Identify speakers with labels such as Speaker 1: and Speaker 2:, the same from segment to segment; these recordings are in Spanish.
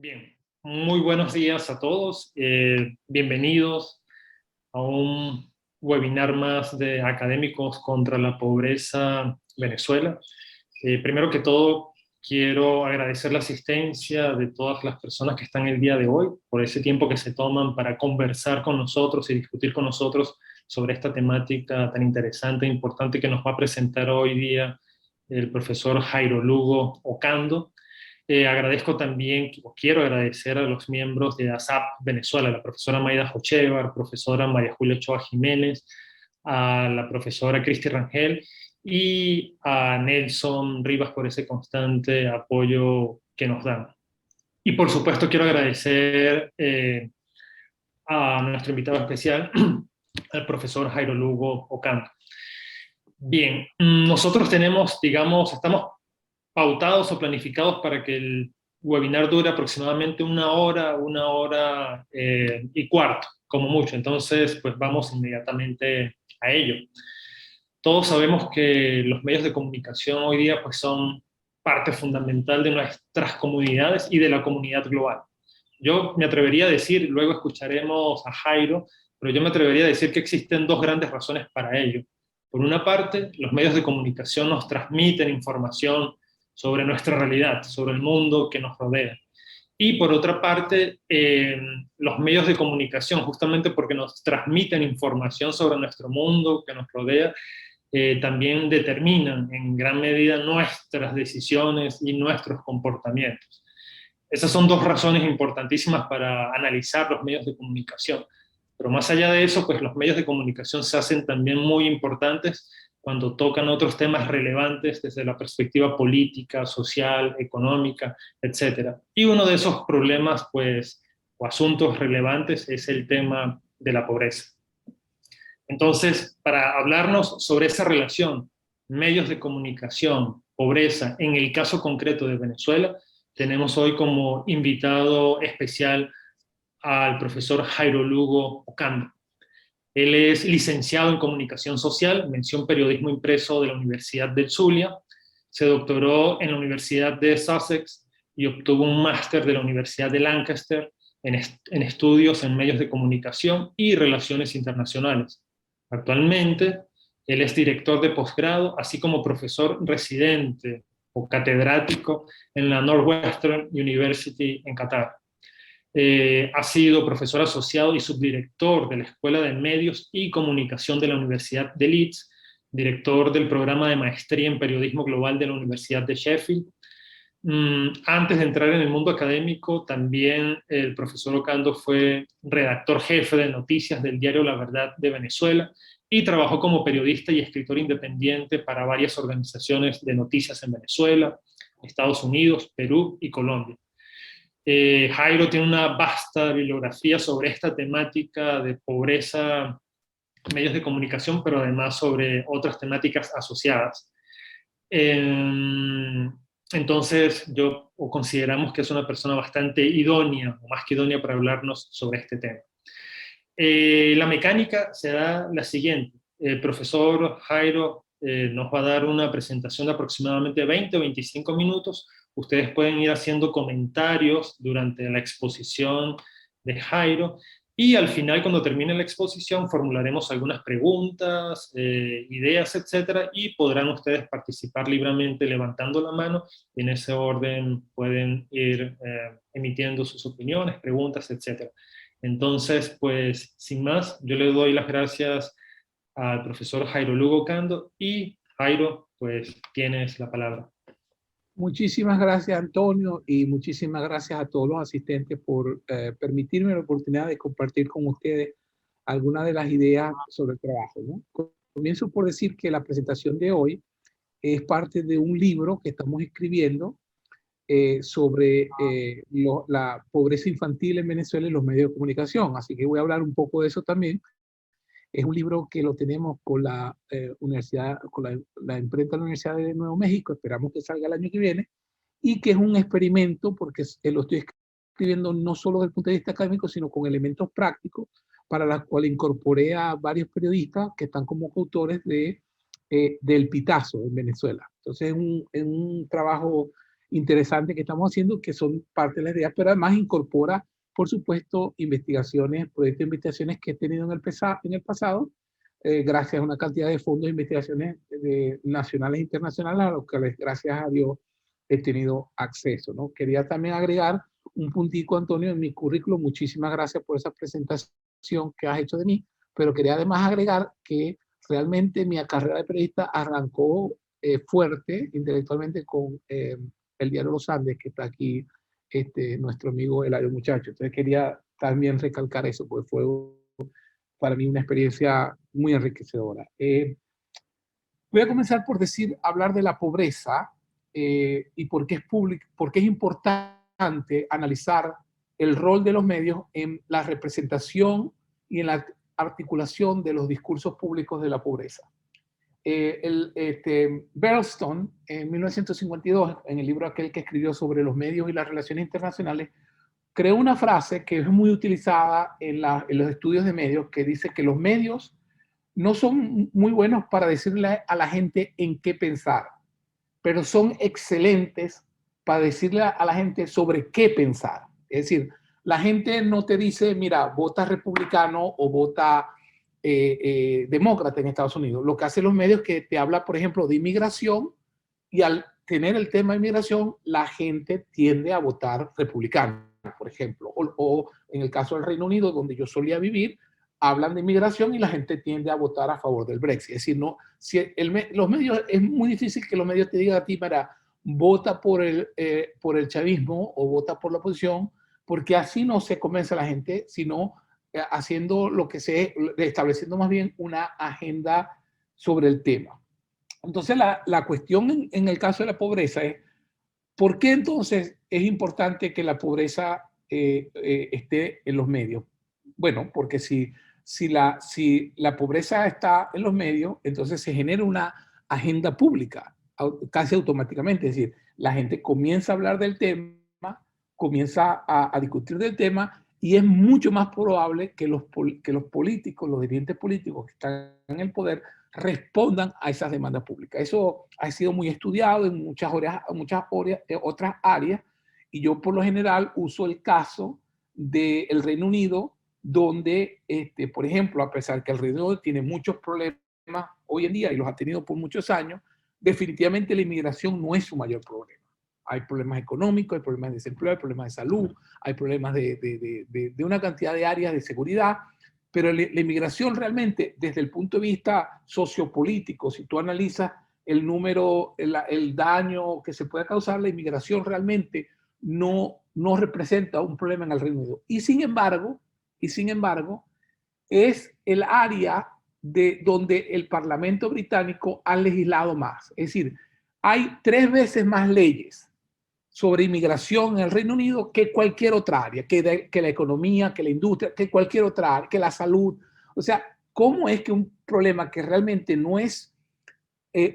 Speaker 1: Bien, muy buenos días a todos. Bienvenidos a un webinar más de Académicos contra la Pobreza Venezuela. Primero que todo, quiero agradecer la asistencia de todas las personas que están el día de hoy, por ese tiempo que se toman para conversar con nosotros y discutir con nosotros sobre esta temática tan interesante e importante que nos va a presentar hoy día el profesor Jairo Lugo Ocando. Agradezco también, o quiero agradecer a los miembros de ASAP Venezuela, la profesora Maida Jochevar, profesora María Julia Ochoa Jiménez, a la profesora Cristi Rangel y a Nelson Rivas por ese constante apoyo que nos dan. Y por supuesto quiero agradecer a nuestro invitado especial, al profesor Jairo Lugo Ocando. Bien, nosotros tenemos, digamos, estamos pautados o planificados para que el webinar dure aproximadamente una hora y cuarto, como mucho. Entonces, pues vamos inmediatamente a ello. Todos sabemos que los medios de comunicación hoy día pues son parte fundamental de nuestras comunidades y de la comunidad global. Yo me atrevería a decir, luego escucharemos a Jairo, pero yo me atrevería a decir que existen dos grandes razones para ello. Por una parte, los medios de comunicación nos transmiten información sobre nuestra realidad, sobre el mundo que nos rodea. Y por otra parte, los medios de comunicación, justamente porque nos transmiten información sobre nuestro mundo que nos rodea, también determinan en gran medida nuestras decisiones y nuestros comportamientos. Esas son dos razones importantísimas para analizar los medios de comunicación. Pero más allá de eso, pues los medios de comunicación se hacen también muy importantes cuando tocan otros temas relevantes desde la perspectiva política, social, económica, etc. Y uno de esos problemas, pues, o asuntos relevantes es el tema de la pobreza. Entonces, para hablarnos sobre esa relación, medios de comunicación, pobreza, en el caso concreto de Venezuela, tenemos hoy como invitado especial al profesor Jairo Lugo Ocando. Él es licenciado en Comunicación Social, mención Periodismo Impreso de la Universidad del Zulia, se doctoró en la Universidad de Sussex y obtuvo un máster de la Universidad de Lancaster en estudios en medios de comunicación y relaciones internacionales. Actualmente, él es director de posgrado, así como profesor residente o catedrático en la Northwestern University en Qatar. Ha sido profesor asociado y subdirector de la Escuela de Medios y Comunicación de la Universidad de Leeds, director del programa de maestría en Periodismo Global de la Universidad de Sheffield. Antes de entrar en el mundo académico, también el profesor Ocando fue redactor jefe de noticias del diario La Verdad de Venezuela y trabajó como periodista y escritor independiente para varias organizaciones de noticias en Venezuela, Estados Unidos, Perú y Colombia. Jairo tiene una vasta bibliografía sobre esta temática de pobreza, medios de comunicación, pero además sobre otras temáticas asociadas. Entonces, yo consideramos que es una persona bastante idónea, o más que idónea, para hablarnos sobre este tema. La mecánica será la siguiente. El profesor Jairo nos va a dar una presentación de aproximadamente 20 o 25 minutos. Ustedes pueden ir haciendo comentarios durante la exposición de Jairo y al final, cuando termine la exposición, formularemos algunas preguntas, ideas, etcétera, y podrán ustedes participar libremente levantando la mano y en ese orden pueden ir emitiendo sus opiniones, preguntas, etcétera. Entonces, pues, sin más, yo le doy las gracias al profesor Jairo Lugo Ocando y Jairo, pues, tienes la palabra.
Speaker 2: Muchísimas gracias, Antonio, y muchísimas gracias a todos los asistentes por permitirme la oportunidad de compartir con ustedes algunas de las ideas sobre el trabajo, ¿no? Comienzo por decir que la presentación de hoy es parte de un libro que estamos escribiendo sobre la pobreza infantil en Venezuela y los medios de comunicación. Así que voy a hablar un poco de eso también. Es un libro que lo tenemos con la universidad, con la imprenta de la Universidad de Nuevo México. Esperamos que salga el año que viene. Y que es un experimento porque lo estoy escribiendo no solo desde el punto de vista académico, sino con elementos prácticos para la cual incorporé a varios periodistas que están como coautores del Pitazo en Venezuela. Entonces es un trabajo interesantes que estamos haciendo, que son parte de las ideas, pero además incorpora, por supuesto, investigaciones, proyectos de investigaciones que he tenido en el pasado, gracias a una cantidad de fondos de investigaciones nacionales e internacionales a los que, gracias a Dios, he tenido acceso, ¿no? Quería también agregar un puntico, Antonio, en mi currículum. Muchísimas gracias por esa presentación que has hecho de mí, pero quería además agregar que realmente mi carrera de periodista arrancó fuerte intelectualmente con el diario Los Andes, que está aquí nuestro amigo Eladio Muchacho. Entonces quería también recalcar eso, porque fue para mí una experiencia muy enriquecedora. Voy a comenzar por hablar de la pobreza y por qué por qué es importante analizar el rol de los medios en la representación y en la articulación de los discursos públicos de la pobreza. Berlstone, en 1952, en el libro aquel que escribió sobre los medios y las relaciones internacionales, creó una frase que es muy utilizada en los estudios de medios, que dice que los medios no son muy buenos para decirle a la gente en qué pensar, pero son excelentes para decirle a la gente sobre qué pensar. Es decir, la gente no te dice, mira, vota republicano o vota demócrata en Estados Unidos. Lo que hacen los medios es que te habla, por ejemplo, de inmigración, y al tener el tema de inmigración, la gente tiende a votar republicano, por ejemplo. O en el caso del Reino Unido, donde yo solía vivir, hablan de inmigración y la gente tiende a votar a favor del Brexit. Es decir, no, si los medios, es muy difícil que los medios te digan a ti, para vota por el chavismo o vota por la oposición, porque así no se convence a la gente, sino haciendo estableciendo más bien una agenda sobre el tema. Entonces, la cuestión en el caso de la pobreza es, ¿por qué entonces es importante que la pobreza esté en los medios? Bueno, porque si la pobreza está en los medios, entonces se genera una agenda pública casi automáticamente. Es decir, la gente comienza a hablar del tema, comienza a discutir del tema, y es mucho más probable que los políticos, los dirigentes políticos que están en el poder, respondan a esas demandas públicas. Eso ha sido muy estudiado en muchas otras áreas, y yo por lo general uso el caso del Reino Unido, donde, por ejemplo, a pesar que el Reino Unido tiene muchos problemas hoy en día y los ha tenido por muchos años, definitivamente la inmigración no es su mayor problema. Hay problemas económicos, hay problemas de desempleo, hay problemas de salud, hay problemas de una cantidad de áreas de seguridad, pero la inmigración realmente, desde el punto de vista sociopolítico, si tú analizas el número, el daño que se puede causar, la inmigración realmente no representa un problema en el Reino Unido. Y sin embargo, es el área donde el Parlamento británico ha legislado más. Es decir, hay 3 veces más leyes sobre inmigración en el Reino Unido que cualquier otra área, que la economía, que la industria, que cualquier otra área, que la salud. O sea, ¿cómo es que un problema que realmente no es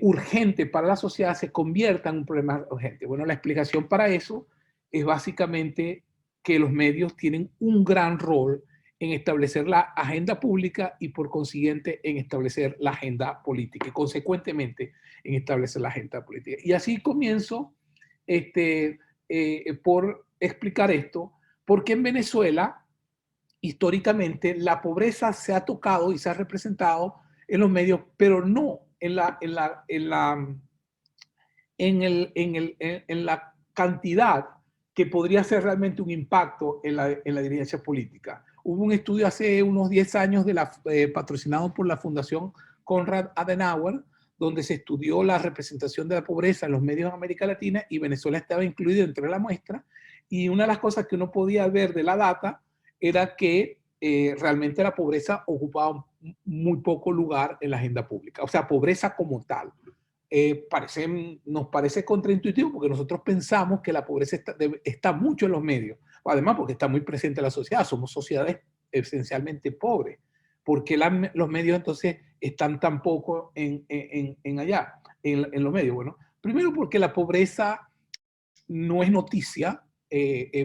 Speaker 2: urgente para la sociedad se convierta en un problema urgente? Bueno, la explicación para eso es básicamente que los medios tienen un gran rol en establecer la agenda pública y por consiguiente en establecer la agenda política y consecuentemente en establecer la agenda política. Y así comienzo por explicar esto, porque en Venezuela históricamente la pobreza se ha tocado y se ha representado en los medios, pero no en la cantidad que podría ser realmente un impacto en la dirigencia política. Hubo un estudio hace unos 10 años patrocinado por la Fundación Konrad Adenauer, donde se estudió la representación de la pobreza en los medios de América Latina, y Venezuela estaba incluido dentro de la muestra. Y una de las cosas que uno podía ver de la data era que realmente la pobreza ocupaba muy poco lugar en la agenda pública. O sea, pobreza como tal. Nos parece contraintuitivo, porque nosotros pensamos que la pobreza está mucho en los medios, además porque está muy presente en la sociedad. Somos sociedades esencialmente pobres. ¿Por qué los medios entonces están tan poco en los medios? Bueno, primero porque la pobreza no es noticia,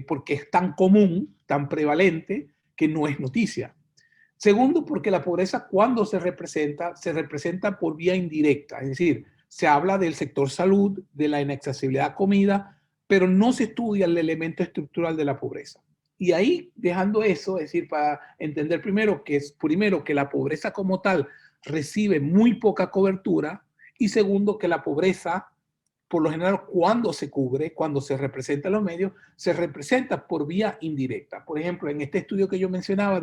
Speaker 2: porque es tan común, tan prevalente, que no es noticia. Segundo, porque la pobreza, cuando se representa por vía indirecta, es decir, se habla del sector salud, de la inaccesibilidad a comida, pero no se estudia el elemento estructural de la pobreza. Y ahí, dejando eso, es decir, para entender primero que la pobreza como tal recibe muy poca cobertura, y segundo, que la pobreza, por lo general, cuando se cubre, cuando se representa en los medios, se representa por vía indirecta. Por ejemplo, en este estudio que yo mencionaba,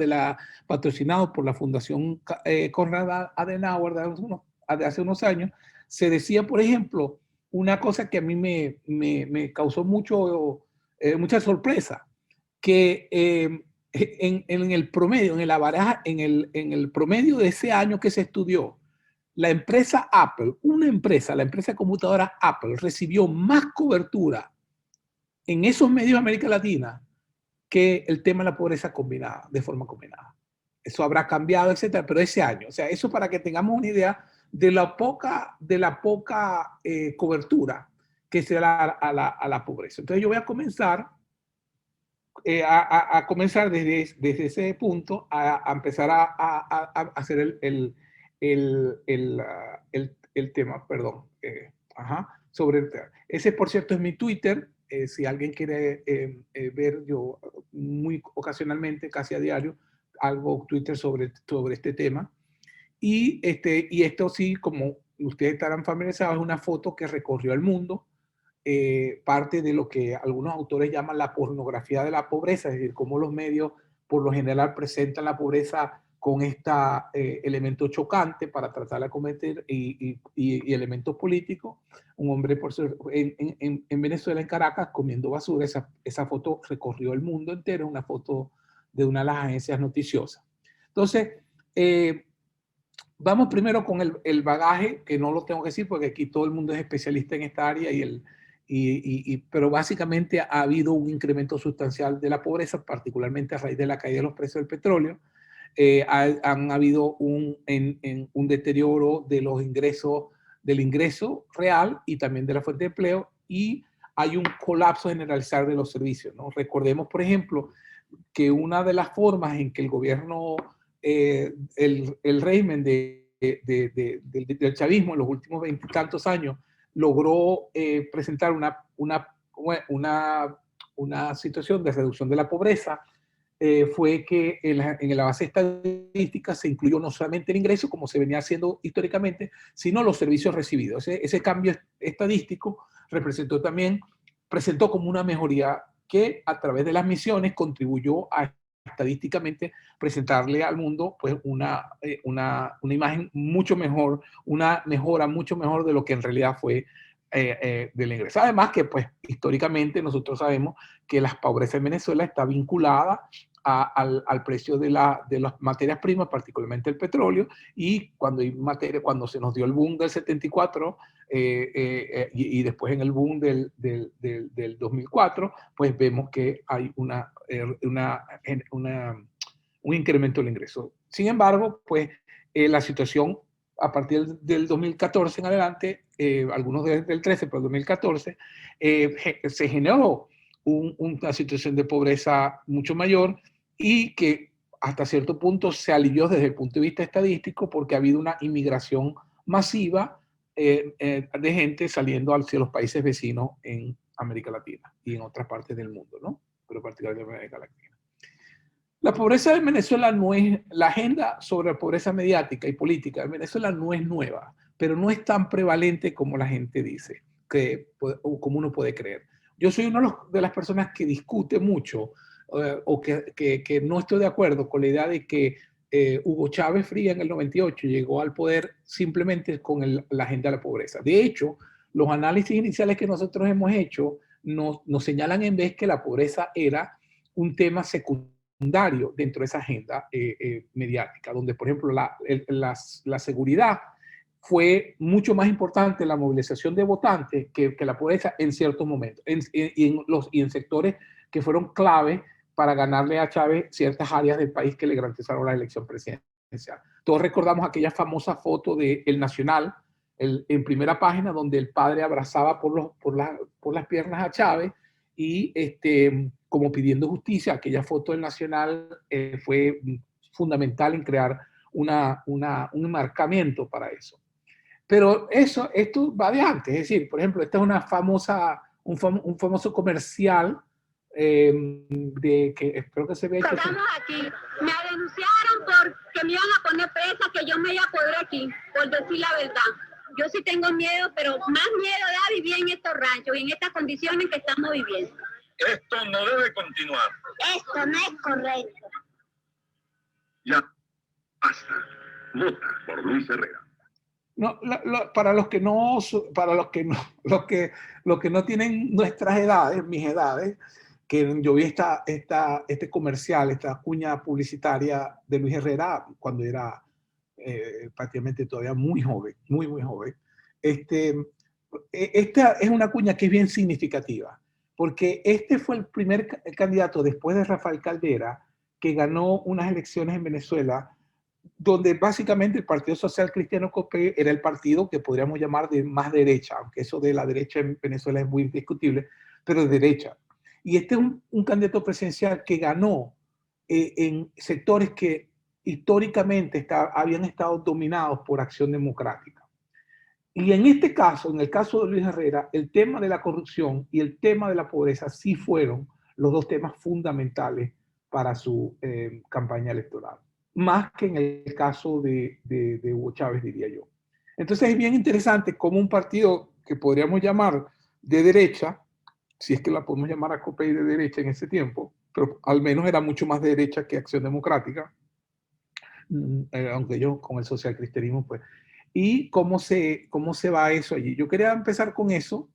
Speaker 2: patrocinado por la Fundación Konrad Adenauer de hace unos años, se decía, por ejemplo, una cosa que a mí me causó mucha sorpresa, que en el promedio, en el promedio de ese año que se estudió, la empresa Apple, la empresa computadora Apple, recibió más cobertura en esos medios de América Latina que el tema de la pobreza combinada, de forma combinada. Eso habrá cambiado, etcétera, pero ese año, o sea, eso para que tengamos una idea de la poca cobertura que se da a la pobreza. Entonces yo voy a comenzar desde ese punto a empezar a hacer el tema, perdón. Ese, por cierto, es mi Twitter. Si alguien quiere ver, yo muy ocasionalmente, casi a diario, hago Twitter sobre este tema. Y esto sí, como ustedes estarán familiarizados, es una foto que recorrió el mundo. Parte de lo que algunos autores llaman la pornografía de la pobreza, es decir, cómo los medios por lo general presentan la pobreza con este elemento chocante para tratar de cometer y elementos políticos. Un hombre en Venezuela, en Caracas, comiendo basura. Esa foto recorrió el mundo entero, una foto de una de las agencias noticiosas. Entonces, vamos primero con el bagaje, que no lo tengo que decir porque aquí todo el mundo es especialista en esta área, pero básicamente ha habido un incremento sustancial de la pobreza, particularmente a raíz de la caída de los precios del petróleo. Han habido un deterioro de los ingresos, del ingreso real y también de la fuente de empleo, y hay un colapso generalizado de los servicios, ¿no? Recordemos, por ejemplo, que una de las formas en que el gobierno, el régimen del chavismo en los últimos 20 y tantos años logró presentar una situación de reducción de la pobreza, fue que en la base estadística se incluyó no solamente el ingreso, como se venía haciendo históricamente, sino los servicios recibidos. Ese cambio estadístico presentó como una mejoría que a través de las misiones contribuyó a estadísticamente presentarle al mundo pues una imagen mucho mejor, una mejora mucho mejor de lo que en realidad fue del ingreso. Además que pues históricamente nosotros sabemos que la pobreza en Venezuela está vinculada al precio de las materias primas, particularmente el petróleo, y cuando se nos dio el boom del 74 y después en el boom del 2004, pues vemos que hay un incremento del ingreso. Sin embargo, pues la situación a partir del 2014 en adelante, algunos desde el 13, pero el 2014, se generó una situación de pobreza mucho mayor y que hasta cierto punto se alivió desde el punto de vista estadístico porque ha habido una inmigración masiva de gente saliendo hacia los países vecinos en América Latina y en otras partes del mundo, ¿no? Pero particularmente en América Latina. La pobreza de Venezuela la agenda sobre la pobreza mediática y política de Venezuela no es nueva, pero no es tan prevalente como la gente dice, o como uno puede creer. Yo soy una de las personas que discute mucho o que no estoy de acuerdo con la idea de que Hugo Chávez Fría en el 98 llegó al poder simplemente con la agenda de la pobreza. De hecho, los análisis iniciales que nosotros hemos hecho nos señalan en vez que la pobreza era un tema secundario dentro de esa agenda mediática, donde, por ejemplo, la seguridad fue mucho más importante en la movilización de votantes que la pobreza en ciertos momentos, y en sectores que fueron clave para ganarle a Chávez ciertas áreas del país que le garantizaron la elección presidencial. Todos recordamos aquella famosa foto de El Nacional, en primera página, donde el padre abrazaba por las piernas a Chávez y como pidiendo justicia. Aquella foto del Nacional fue fundamental en crear un marcamiento para eso. Pero esto va de antes, es decir, por ejemplo, esta es una un famoso comercial de que espero que se vea.
Speaker 3: Estamos aquí. Me denunciaron porque me iban a poner presa, que yo me iba a poder aquí, por decir la verdad. Yo sí tengo miedo, pero más miedo da vivir en estos ranchos y en estas condiciones que estamos viviendo.
Speaker 4: Esto no debe continuar.
Speaker 3: Esto no es correcto.
Speaker 4: Ya, basta. Vota por Luis Herrera.
Speaker 2: No, para los que no, los que no tienen nuestras edades, mis edades, que yo vi este comercial, esta cuña publicitaria de Luis Herrera cuando era prácticamente todavía muy joven, muy joven. Esta es una cuña que es bien significativa, porque este fue el primer candidato después de Rafael Caldera que ganó unas elecciones en Venezuela, donde básicamente el Partido Social Cristiano COPEI era el partido que podríamos llamar de más derecha, aunque eso de la derecha en Venezuela es muy discutible, pero de derecha. Y este es un candidato presidencial que ganó en sectores que históricamente habían estado dominados por Acción Democrática. Y en este caso, en el caso de Luis Herrera, el tema de la corrupción y el tema de la pobreza sí fueron los dos temas fundamentales para su campaña electoral, más que en el caso de Hugo Chávez, diría yo. Entonces es bien interesante cómo un partido que podríamos llamar de derecha, si es que la podemos llamar a COPEI de derecha en ese tiempo, pero al menos era mucho más de derecha que Acción Democrática, aunque yo con el socialcristianismo, pues. Y cómo se va eso allí. Yo quería empezar con eso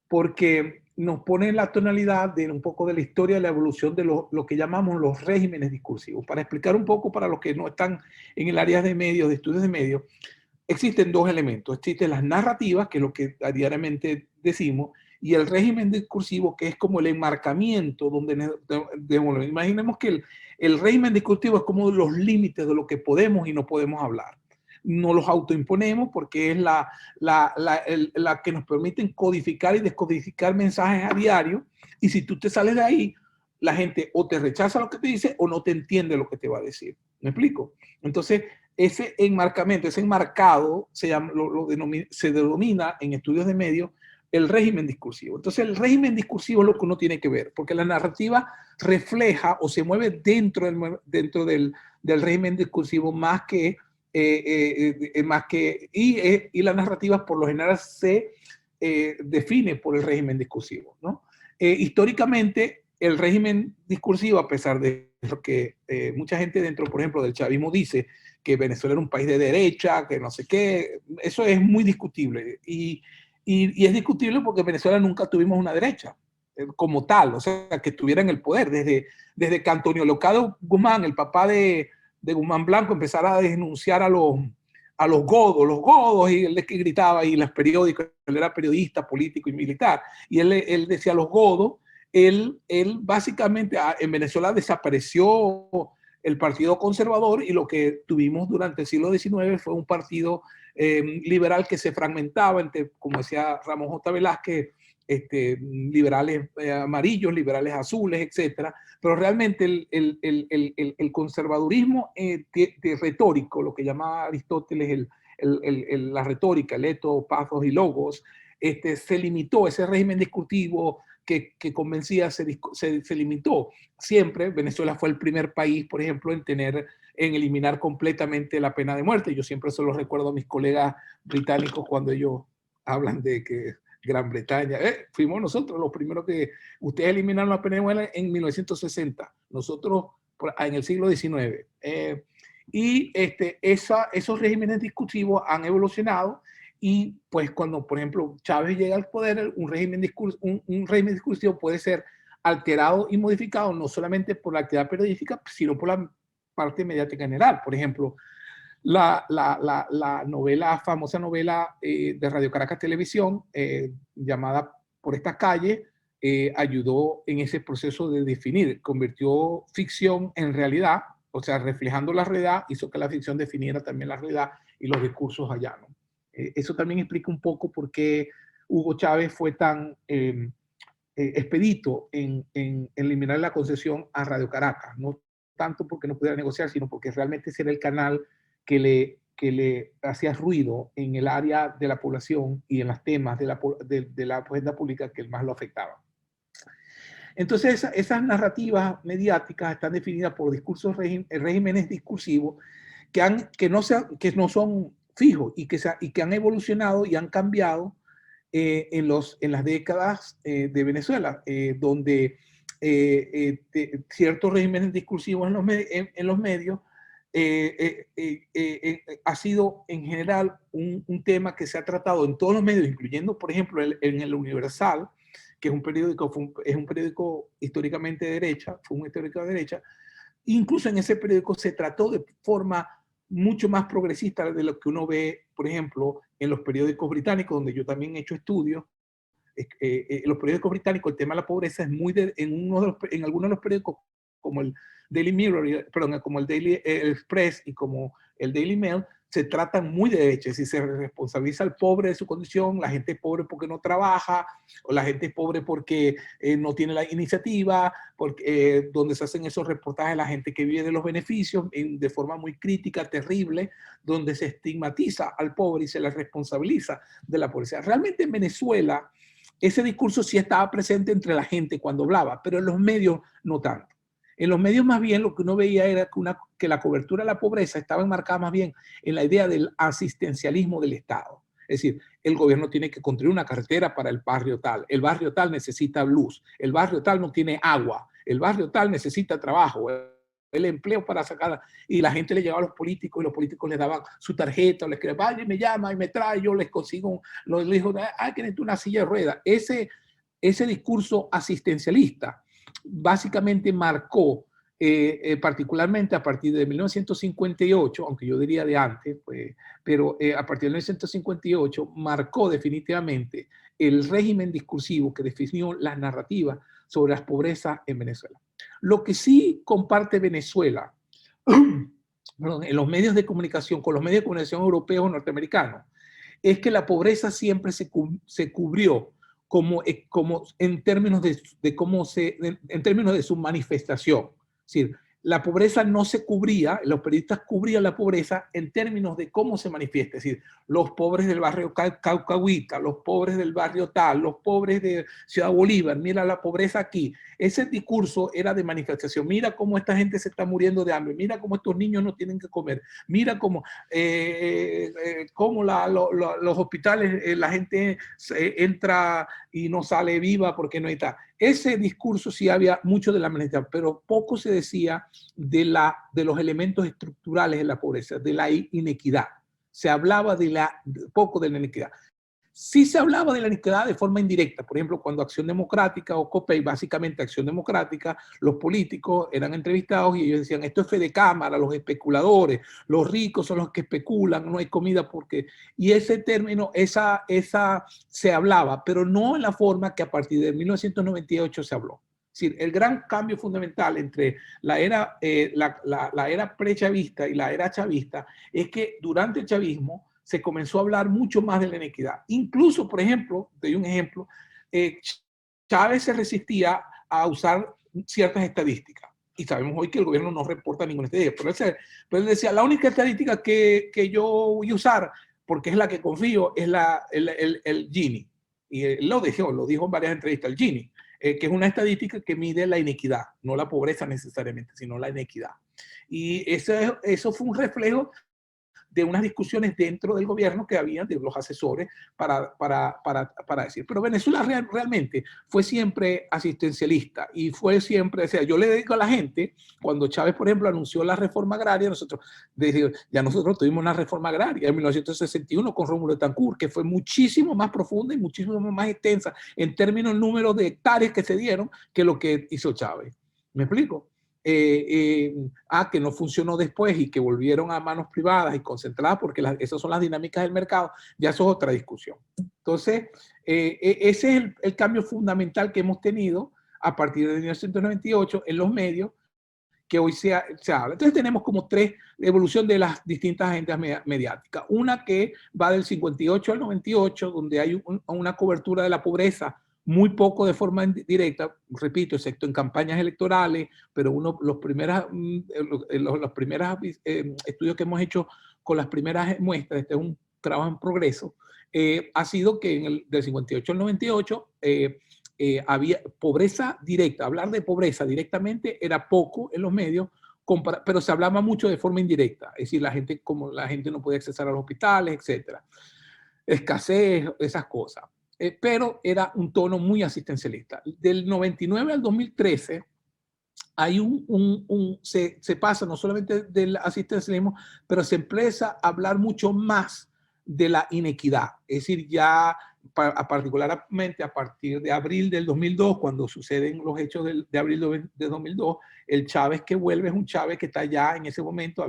Speaker 2: porque nos pone la tonalidad de un poco de la historia de la evolución de lo que llamamos los regímenes discursivos. Para explicar un poco para los que no están en el área de medios, de estudios de medios, existen dos elementos. Existen las narrativas, que es lo que diariamente decimos, y el régimen discursivo, que es como el enmarcamiento donde imaginemos que el régimen discursivo es como los límites de lo que podemos y no podemos hablar. No los autoimponemos porque es la que nos permiten codificar y descodificar mensajes a diario, y si tú te sales de ahí, la gente o te rechaza lo que te dice o no te entiende lo que te va a decir. ¿Me explico? Entonces, ese enmarcamiento, ese enmarcado se denomina en estudios de medios el régimen discursivo. Entonces, el régimen discursivo es lo que uno tiene que ver, porque la narrativa refleja o se mueve dentro del régimen discursivo más que y la narrativa por lo general se define por el régimen discursivo, ¿no? Históricamente, el régimen discursivo, a pesar de lo que mucha gente dentro, por ejemplo, del chavismo dice, que Venezuela era un país de derecha, que no sé qué, eso es muy discutible. Y es discutible porque en Venezuela nunca tuvimos una derecha como tal, o sea, que estuviera en el poder. Desde que Antonio Locado Guzmán, el papá de Guzmán Blanco, empezara a denunciar a los godos, y él que gritaba, y los periódicos, él era periodista, político y militar, y él decía los godos, él básicamente en Venezuela desapareció el Partido Conservador, y lo que tuvimos durante el siglo XIX fue un partido liberal que se fragmentaba entre, como decía Ramón J. Velázquez, liberales amarillos, liberales azules, etcétera. Pero realmente el conservadurismo retórico, lo que llamaba Aristóteles la retórica, el etos, pathos y logos, se limitó. Ese régimen discursivo que convencía se limitó. Siempre Venezuela fue el primer país, por ejemplo, en eliminar completamente la pena de muerte. Yo siempre se lo recuerdo a mis colegas británicos cuando ellos hablan de que Gran Bretaña, fuimos nosotros los primeros que ustedes eliminaron la pena de muerte en 1960, nosotros en el siglo XIX. Esos regímenes discursivos han evolucionado, y pues cuando, por ejemplo, Chávez llega al poder, un régimen discursivo puede ser alterado y modificado no solamente por la actividad periodística, sino por la parte mediática general. Por ejemplo, la famosa novela de Radio Caracas Televisión, llamada Por esta calle, ayudó en ese proceso de definir, convirtió ficción en realidad, o sea, reflejando la realidad, hizo que la ficción definiera también la realidad y los discursos allá, ¿no? Eso también explica un poco por qué Hugo Chávez fue tan expedito en eliminar la concesión a Radio Caracas, no tanto porque no pudiera negociar, sino porque realmente ese era el canal que le hacía ruido en el área de la población y en los temas de la agenda pública que más lo afectaban. Entonces, esas narrativas mediáticas están definidas por discursos, regímenes discursivos que no son fijos y que han evolucionado y han cambiado en las décadas de Venezuela, donde ciertos regímenes discursivos en los medios ha sido en general un tema que se ha tratado en todos los medios, incluyendo, por ejemplo, en el Universal, que es un periódico históricamente de derecha, fue un histórico de derecha. Incluso en ese periódico se trató de forma mucho más progresista de lo que uno ve, por ejemplo, en los periódicos británicos, donde yo también he hecho estudios. Los periódicos británicos, el tema de la pobreza es muy en algunos de los periódicos, como el Daily Mirror, perdón, como el Daily Express y como el Daily Mail, se tratan muy de derecha, si se responsabiliza al pobre de su condición, la gente es pobre porque no trabaja, o la gente es pobre porque no tiene la iniciativa, porque, donde se hacen esos reportajes de la gente que vive de los beneficios de forma muy crítica, terrible, donde se estigmatiza al pobre y se le responsabiliza de la pobreza. Realmente en Venezuela ese discurso sí estaba presente entre la gente cuando hablaba, pero en los medios no tanto. En los medios más bien lo que uno veía era que la cobertura de la pobreza estaba enmarcada más bien en la idea del asistencialismo del Estado. Es decir, el gobierno tiene que construir una carretera para el barrio tal necesita luz, el barrio tal no tiene agua, el barrio tal necesita trabajo, el empleo para sacar, y la gente le llegaba a los políticos y los políticos les daban su tarjeta, les escribían, vaya, me llama y me trae, yo les consigo, les dijo, que necesito una silla de ruedas. Ese discurso asistencialista básicamente marcó, particularmente a partir de 1958, aunque yo diría de antes, pues, pero a partir de 1958 marcó definitivamente el régimen discursivo que definió las narrativas sobre las pobrezas en Venezuela. Lo que sí comparte Venezuela perdón, en los medios de comunicación, con los medios de comunicación europeos o norteamericanos, es que la pobreza siempre se cubrió como en términos de su manifestación. Es decir, la pobreza no se cubría, los periodistas cubrían la pobreza en términos de cómo se manifiesta, es decir, los pobres del barrio Caucahuita, los pobres del barrio tal, los pobres de Ciudad Bolívar, mira la pobreza aquí. Ese discurso era de manifestación, mira cómo esta gente se está muriendo de hambre, mira cómo estos niños no tienen que comer, mira cómo los hospitales, la gente entra y no sale viva porque no está. Ese discurso sí había mucho de la manifestación, pero poco se decía de los elementos estructurales de la pobreza, de la inequidad. Se hablaba poco de la inequidad. Sí se hablaba de la inequidad de forma indirecta. Por ejemplo, cuando Acción Democrática o COPEI, básicamente Acción Democrática, los políticos eran entrevistados y ellos decían, esto es fe de cámara, los especuladores, los ricos son los que especulan, no hay comida porque... Y ese término, esa se hablaba, pero no en la forma que a partir de 1998 se habló. Es decir, el gran cambio fundamental entre la era prechavista y la era chavista es que durante el chavismo se comenzó a hablar mucho más de la inequidad. Incluso, por ejemplo, te doy un ejemplo, Chávez se resistía a usar ciertas estadísticas. Y sabemos hoy que el gobierno no reporta ninguna estadística. Pero él decía, la única estadística que yo voy a usar, porque es la que confío, es el Gini. Y él lo dijo en varias entrevistas, el Gini, que es una estadística que mide la inequidad, no la pobreza necesariamente, sino la inequidad. Y eso fue un reflejo de unas discusiones dentro del gobierno que habían de los asesores para decir. Pero Venezuela realmente fue siempre asistencialista y fue siempre, o sea, yo le digo a la gente, cuando Chávez, por ejemplo, anunció la reforma agraria, nosotros tuvimos una reforma agraria en 1961 con Rómulo Betancourt, que fue muchísimo más profunda y muchísimo más extensa en términos números de hectáreas que se dieron que lo que hizo Chávez. ¿Me explico? Que no funcionó después y que volvieron a manos privadas y concentradas porque esas son las dinámicas del mercado, ya eso es otra discusión. Entonces, ese es el cambio fundamental que hemos tenido a partir de 1998 en los medios que hoy se habla. Entonces tenemos como tres evolución de las distintas agendas mediáticas. Una que va del 58 al 98, donde hay una cobertura de la pobreza muy poco de forma directa, repito, excepto en campañas electorales, pero los primeros estudios que hemos hecho con las primeras muestras, este es un trabajo en progreso, ha sido que del 58 al 98 había pobreza directa. Hablar de pobreza directamente era poco en los medios, pero se hablaba mucho de forma indirecta. Es decir, como la gente no podía acceder a los hospitales, etcétera. Escasez, esas cosas. Pero era un tono muy asistencialista. Del 99 al 2013 hay se pasa no solamente del asistencialismo, pero se empieza a hablar mucho más de la inequidad. Es decir, ya particularmente a partir de abril del 2002, cuando suceden los hechos de abril de 2002, el Chávez que vuelve es un Chávez que está ya en ese momento,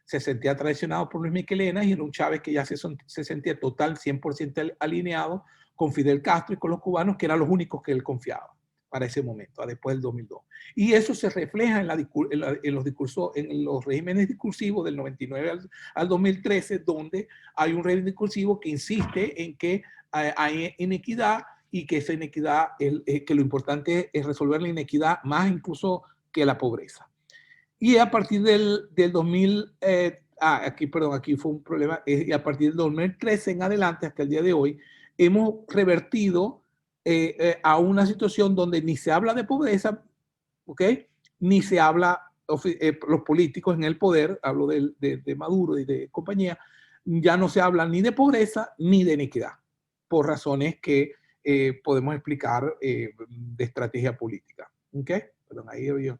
Speaker 2: se sentía traicionado por Luis Miguel y era un Chávez que ya se sentía total, 100% alineado con Fidel Castro y con los cubanos, que eran los únicos que él confiaba para ese momento, después del 2002. Y eso se refleja en los discursos, en los regímenes discursivos del 99 al 2013, donde hay un régimen discursivo que insiste en que hay inequidad y que esa inequidad, que lo importante es resolver la inequidad más incluso que la pobreza. Y a partir del 2000, aquí fue un problema, y a partir del 2013 en adelante, hasta el día de hoy, hemos revertido a una situación donde ni se habla de pobreza, ¿ok? Ni se habla, los políticos en el poder, hablo de Maduro y de compañía, ya no se habla ni de pobreza ni de inequidad, por razones que podemos explicar de estrategia política, ¿ok? Perdón, ahí yo.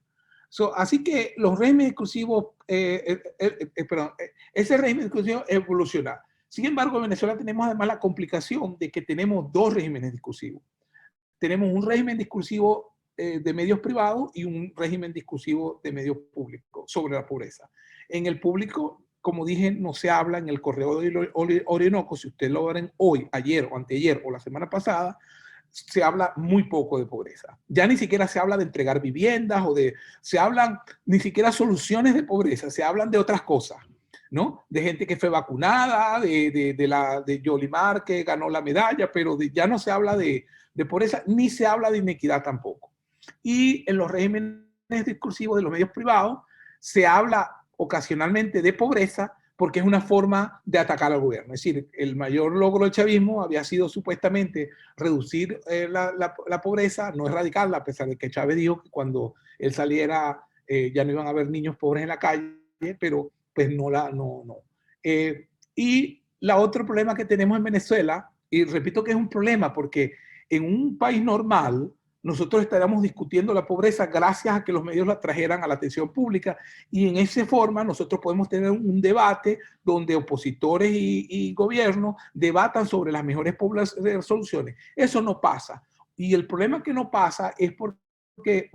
Speaker 2: Así que los regímenes discursivos, ese régimen discursivo evoluciona. Sin embargo, en Venezuela tenemos además la complicación de que tenemos dos regímenes discursivos. Tenemos un régimen discursivo de medios privados y un régimen discursivo de medios públicos sobre la pobreza. En el público, como dije, no se habla en el corredor del Orinoco. Si ustedes lo ven hoy, ayer o anteayer o la semana pasada, se habla muy poco de pobreza. Ya ni siquiera se habla de entregar viviendas se hablan ni siquiera soluciones de pobreza, se hablan de otras cosas, ¿no? De gente que fue vacunada, de Yolimar que ganó la medalla, pero ya no se habla de pobreza, ni se habla de inequidad tampoco. Y en los regímenes discursivos de los medios privados se habla ocasionalmente de pobreza porque es una forma de atacar al gobierno. Es decir, el mayor logro del chavismo había sido supuestamente reducir la pobreza, no erradicarla, a pesar de que Chávez dijo que cuando él saliera ya no iban a haber niños pobres en la calle, pero pues no. Y la otro problema que tenemos en Venezuela, y repito que es un problema porque en un país normal nosotros estaríamos discutiendo la pobreza gracias a que los medios la trajeran a la atención pública, y en esa forma nosotros podemos tener un debate donde opositores y gobierno debatan sobre las mejores soluciones. Eso no pasa, y el problema que no pasa es porque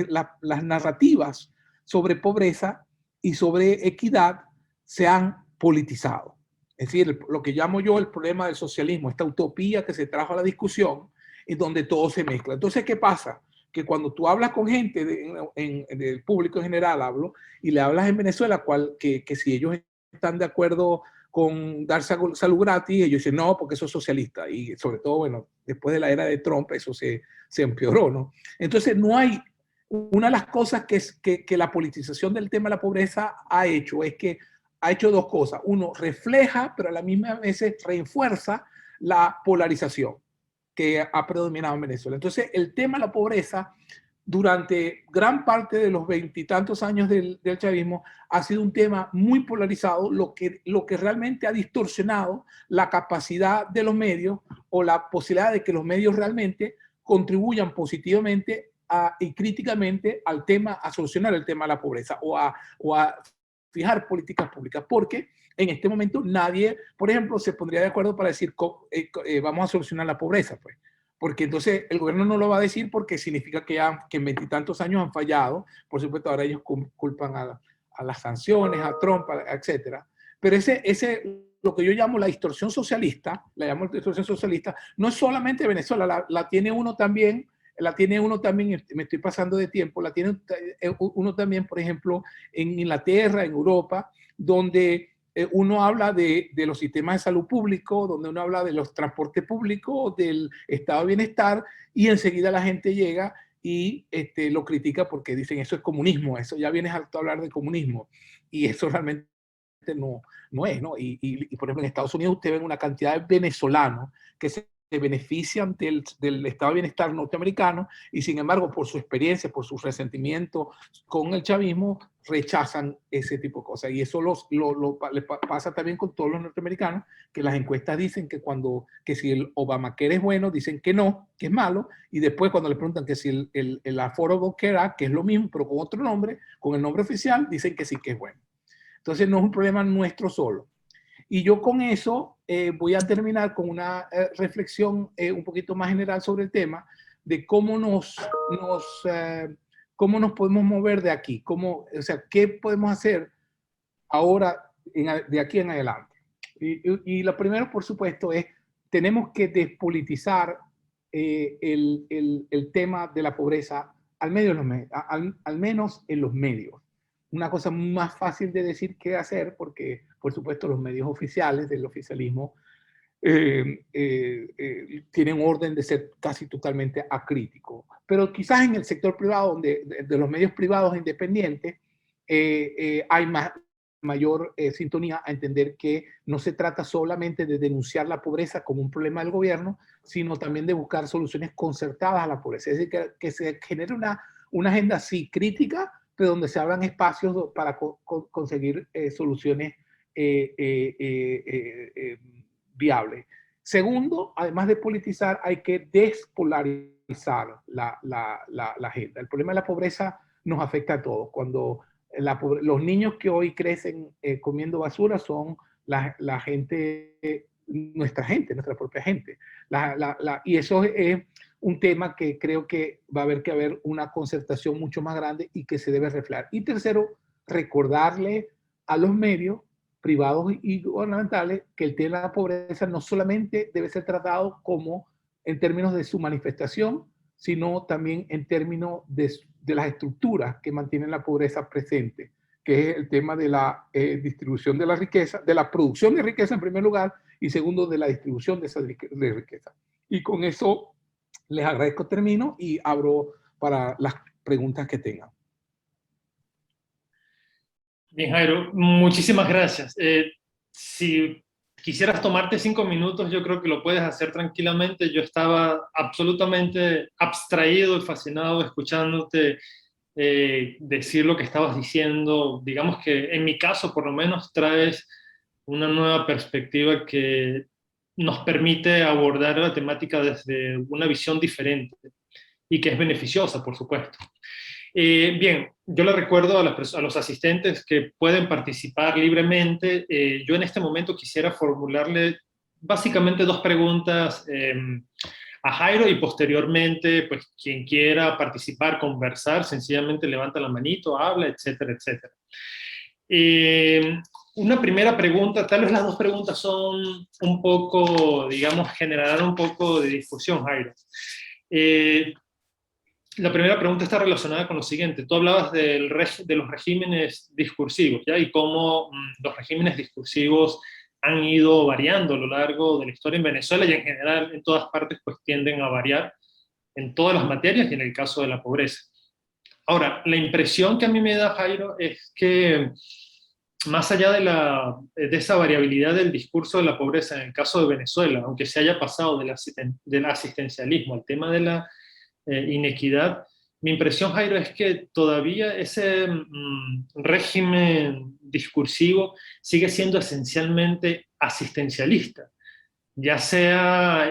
Speaker 2: las narrativas sobre pobreza y sobre equidad se han politizado. Es decir, lo que llamo yo el problema del socialismo, esta utopía que se trajo a la discusión y donde todo se mezcla. Entonces, ¿qué pasa? Que cuando tú hablas con gente del público en general, y le hablas en Venezuela, que si ellos están de acuerdo con dar salud gratis, ellos dicen, no, porque eso es socialista. Y sobre todo, bueno, después de la era de Trump, eso se empeoró, ¿no? Entonces, no hay... Una de las cosas que la politización del tema de la pobreza ha hecho es que ha hecho dos cosas. Uno, refleja, pero a la misma vez refuerza la polarización que ha predominado en Venezuela. Entonces, el tema de la pobreza, durante gran parte de los veintitantos años del chavismo, ha sido un tema muy polarizado, lo que realmente ha distorsionado la capacidad de los medios o la posibilidad de que los medios realmente contribuyan positivamente y críticamente al tema, a solucionar el tema de la pobreza o a fijar políticas públicas, porque en este momento nadie, por ejemplo, se pondría de acuerdo para decir vamos a solucionar la pobreza, pues, porque entonces el gobierno no lo va a decir porque significa que en veintitantos años han fallado. Por supuesto, ahora ellos culpan a las sanciones, a Trump, etcétera. Pero lo que yo llamo la distorsión socialista, no es solamente Venezuela, la tiene uno también. Me estoy pasando de tiempo, la tiene uno también, por ejemplo, en Inglaterra, en Europa, donde uno habla de los sistemas de salud público, donde uno habla de los transportes públicos, del estado de bienestar, y enseguida la gente llega y lo critica porque dicen eso es comunismo, eso ya vienes a hablar de comunismo, y eso realmente no es, ¿no? Y por ejemplo en Estados Unidos usted ve una cantidad de venezolanos que se benefician del estado de bienestar norteamericano y sin embargo por su experiencia, por su resentimiento con el chavismo, rechazan ese tipo de cosas. Y eso le pasa también con todos los norteamericanos, que las encuestas dicen que si el Obamacare es bueno, dicen que no, que es malo, y después cuando le preguntan que si el Affordable Care Act, que es lo mismo pero con otro nombre, con el nombre oficial, dicen que sí que es bueno. Entonces no es un problema nuestro solo. Y yo con eso voy a terminar con una reflexión un poquito más general sobre el tema de cómo cómo nos podemos mover de aquí, o sea, qué podemos hacer ahora de aquí en adelante. Y lo primero, por supuesto, es tenemos que despolitizar el tema de la pobreza al menos en los medios. Una cosa más fácil de decir que hacer, porque por supuesto los medios oficiales del oficialismo tienen orden de ser casi totalmente acríticos. Pero quizás en el sector privado, de los medios privados independientes, hay mayor sintonía a entender que no se trata solamente de denunciar la pobreza como un problema del gobierno, sino también de buscar soluciones concertadas a la pobreza. Es decir, que se genere una agenda sí crítica, pero donde se abran espacios para conseguir soluciones viables. Segundo, además de politizar, hay que despolarizar la agenda. El problema de la pobreza nos afecta a todos. Cuando los niños que hoy crecen comiendo basura son la gente, nuestra propia gente. Y eso es un tema que creo que va a haber que haber una concertación mucho más grande y que se debe reflejar. Y tercero, recordarle a los medios privados y gubernamentales que el tema de la pobreza no solamente debe ser tratado como en términos de su manifestación, sino también en términos de las estructuras que mantienen la pobreza presente, que es el tema de la distribución de la riqueza, de la producción de riqueza en primer lugar, y segundo, de la distribución de esa riqueza. Y con eso les agradezco, termino y abro para las preguntas que tengan.
Speaker 1: Bien, Jairo, muchísimas gracias. Si quisieras tomarte 5 minutos, yo creo que lo puedes hacer tranquilamente. Yo estaba absolutamente abstraído y fascinado escuchándote decir lo que estabas diciendo. Digamos que en mi caso, por lo menos, traes una nueva perspectiva que nos permite abordar la temática desde una visión diferente y que es beneficiosa, por supuesto. Bien, yo le recuerdo a los asistentes que pueden participar libremente. Yo en este momento quisiera formularle básicamente 2 preguntas a Jairo y posteriormente, pues quien quiera participar, conversar, sencillamente levanta la manito, habla, etcétera, etcétera. Una primera pregunta, tal vez las 2 preguntas son un poco, digamos, generarán un poco de discusión, Jairo. La primera pregunta está relacionada con lo siguiente. Tú hablabas de los regímenes discursivos, ¿ya? Y cómo los regímenes discursivos han ido variando a lo largo de la historia en Venezuela y en general en todas partes pues tienden a variar en todas las materias y en el caso de la pobreza. Ahora, la impresión que a mí me da, Jairo, es que más allá de esa variabilidad del discurso de la pobreza en el caso de Venezuela, aunque se haya pasado del asistencialismo al tema de la inequidad, mi impresión, Jairo, es que todavía ese régimen discursivo sigue siendo esencialmente asistencialista, ya sea,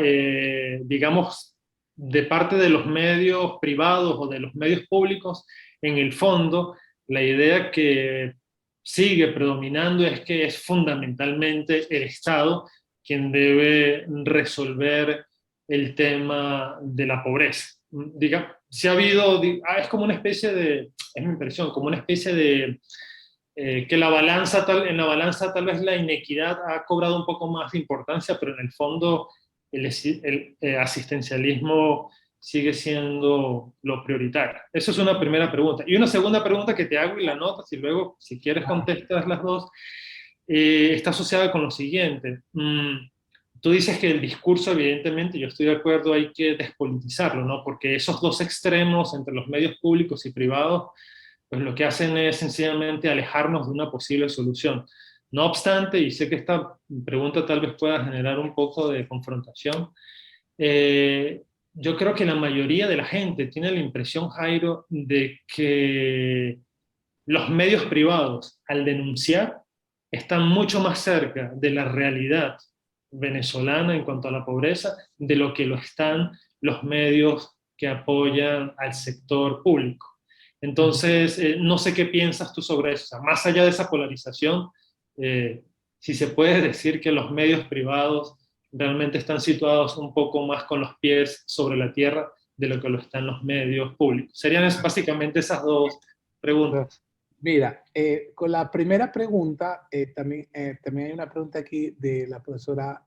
Speaker 1: digamos, de parte de los medios privados o de los medios públicos. En el fondo, la idea que sigue predominando es que es fundamentalmente el Estado quien debe resolver el tema de la pobreza. Diga, si ha habido, es como una especie de, es mi impresión, como una especie de que en la balanza tal vez la inequidad ha cobrado un poco más de importancia, pero en el fondo el asistencialismo sigue siendo lo prioritario. Esa es una primera pregunta. Y una segunda pregunta que te hago y la notas y luego, si quieres, contestas las 2, está asociada con lo siguiente. tú dices que el discurso, evidentemente, yo estoy de acuerdo, hay que despolitizarlo, ¿no? Porque esos dos extremos entre los medios públicos y privados, pues lo que hacen es sencillamente alejarnos de una posible solución. No obstante, y sé que esta pregunta tal vez pueda generar un poco de confrontación, eh, yo creo que la mayoría de la gente tiene la impresión, Jairo, de que los medios privados, al denunciar, están mucho más cerca de la realidad venezolana en cuanto a la pobreza de lo que lo están los medios que apoyan al sector público. Entonces, no sé qué piensas tú sobre eso. O sea, más allá de esa polarización, si se puede decir que los medios privados realmente están situados un poco más con los pies sobre la tierra de lo que lo están los medios públicos. Serían básicamente esas dos preguntas.
Speaker 2: Mira, con la primera pregunta, también hay una pregunta aquí de la profesora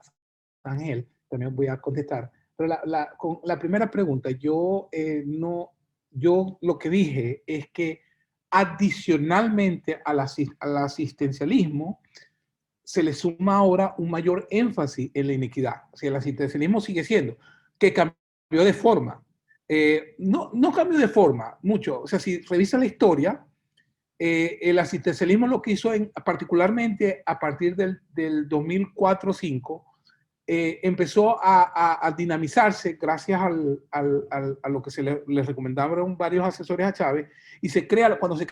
Speaker 2: Ángel, también voy a contestar. Pero con la primera pregunta, yo lo que dije es que adicionalmente al asistencialismo, se le suma ahora un mayor énfasis en la inequidad. O sea, el asistencialismo sigue siendo, que cambió de forma. No cambió de forma mucho. O sea, si revisan la historia, el asistencialismo lo que hizo particularmente a partir del 2004-2005, empezó a dinamizarse gracias a lo que le recomendaron varios asesores a Chávez, y cuando se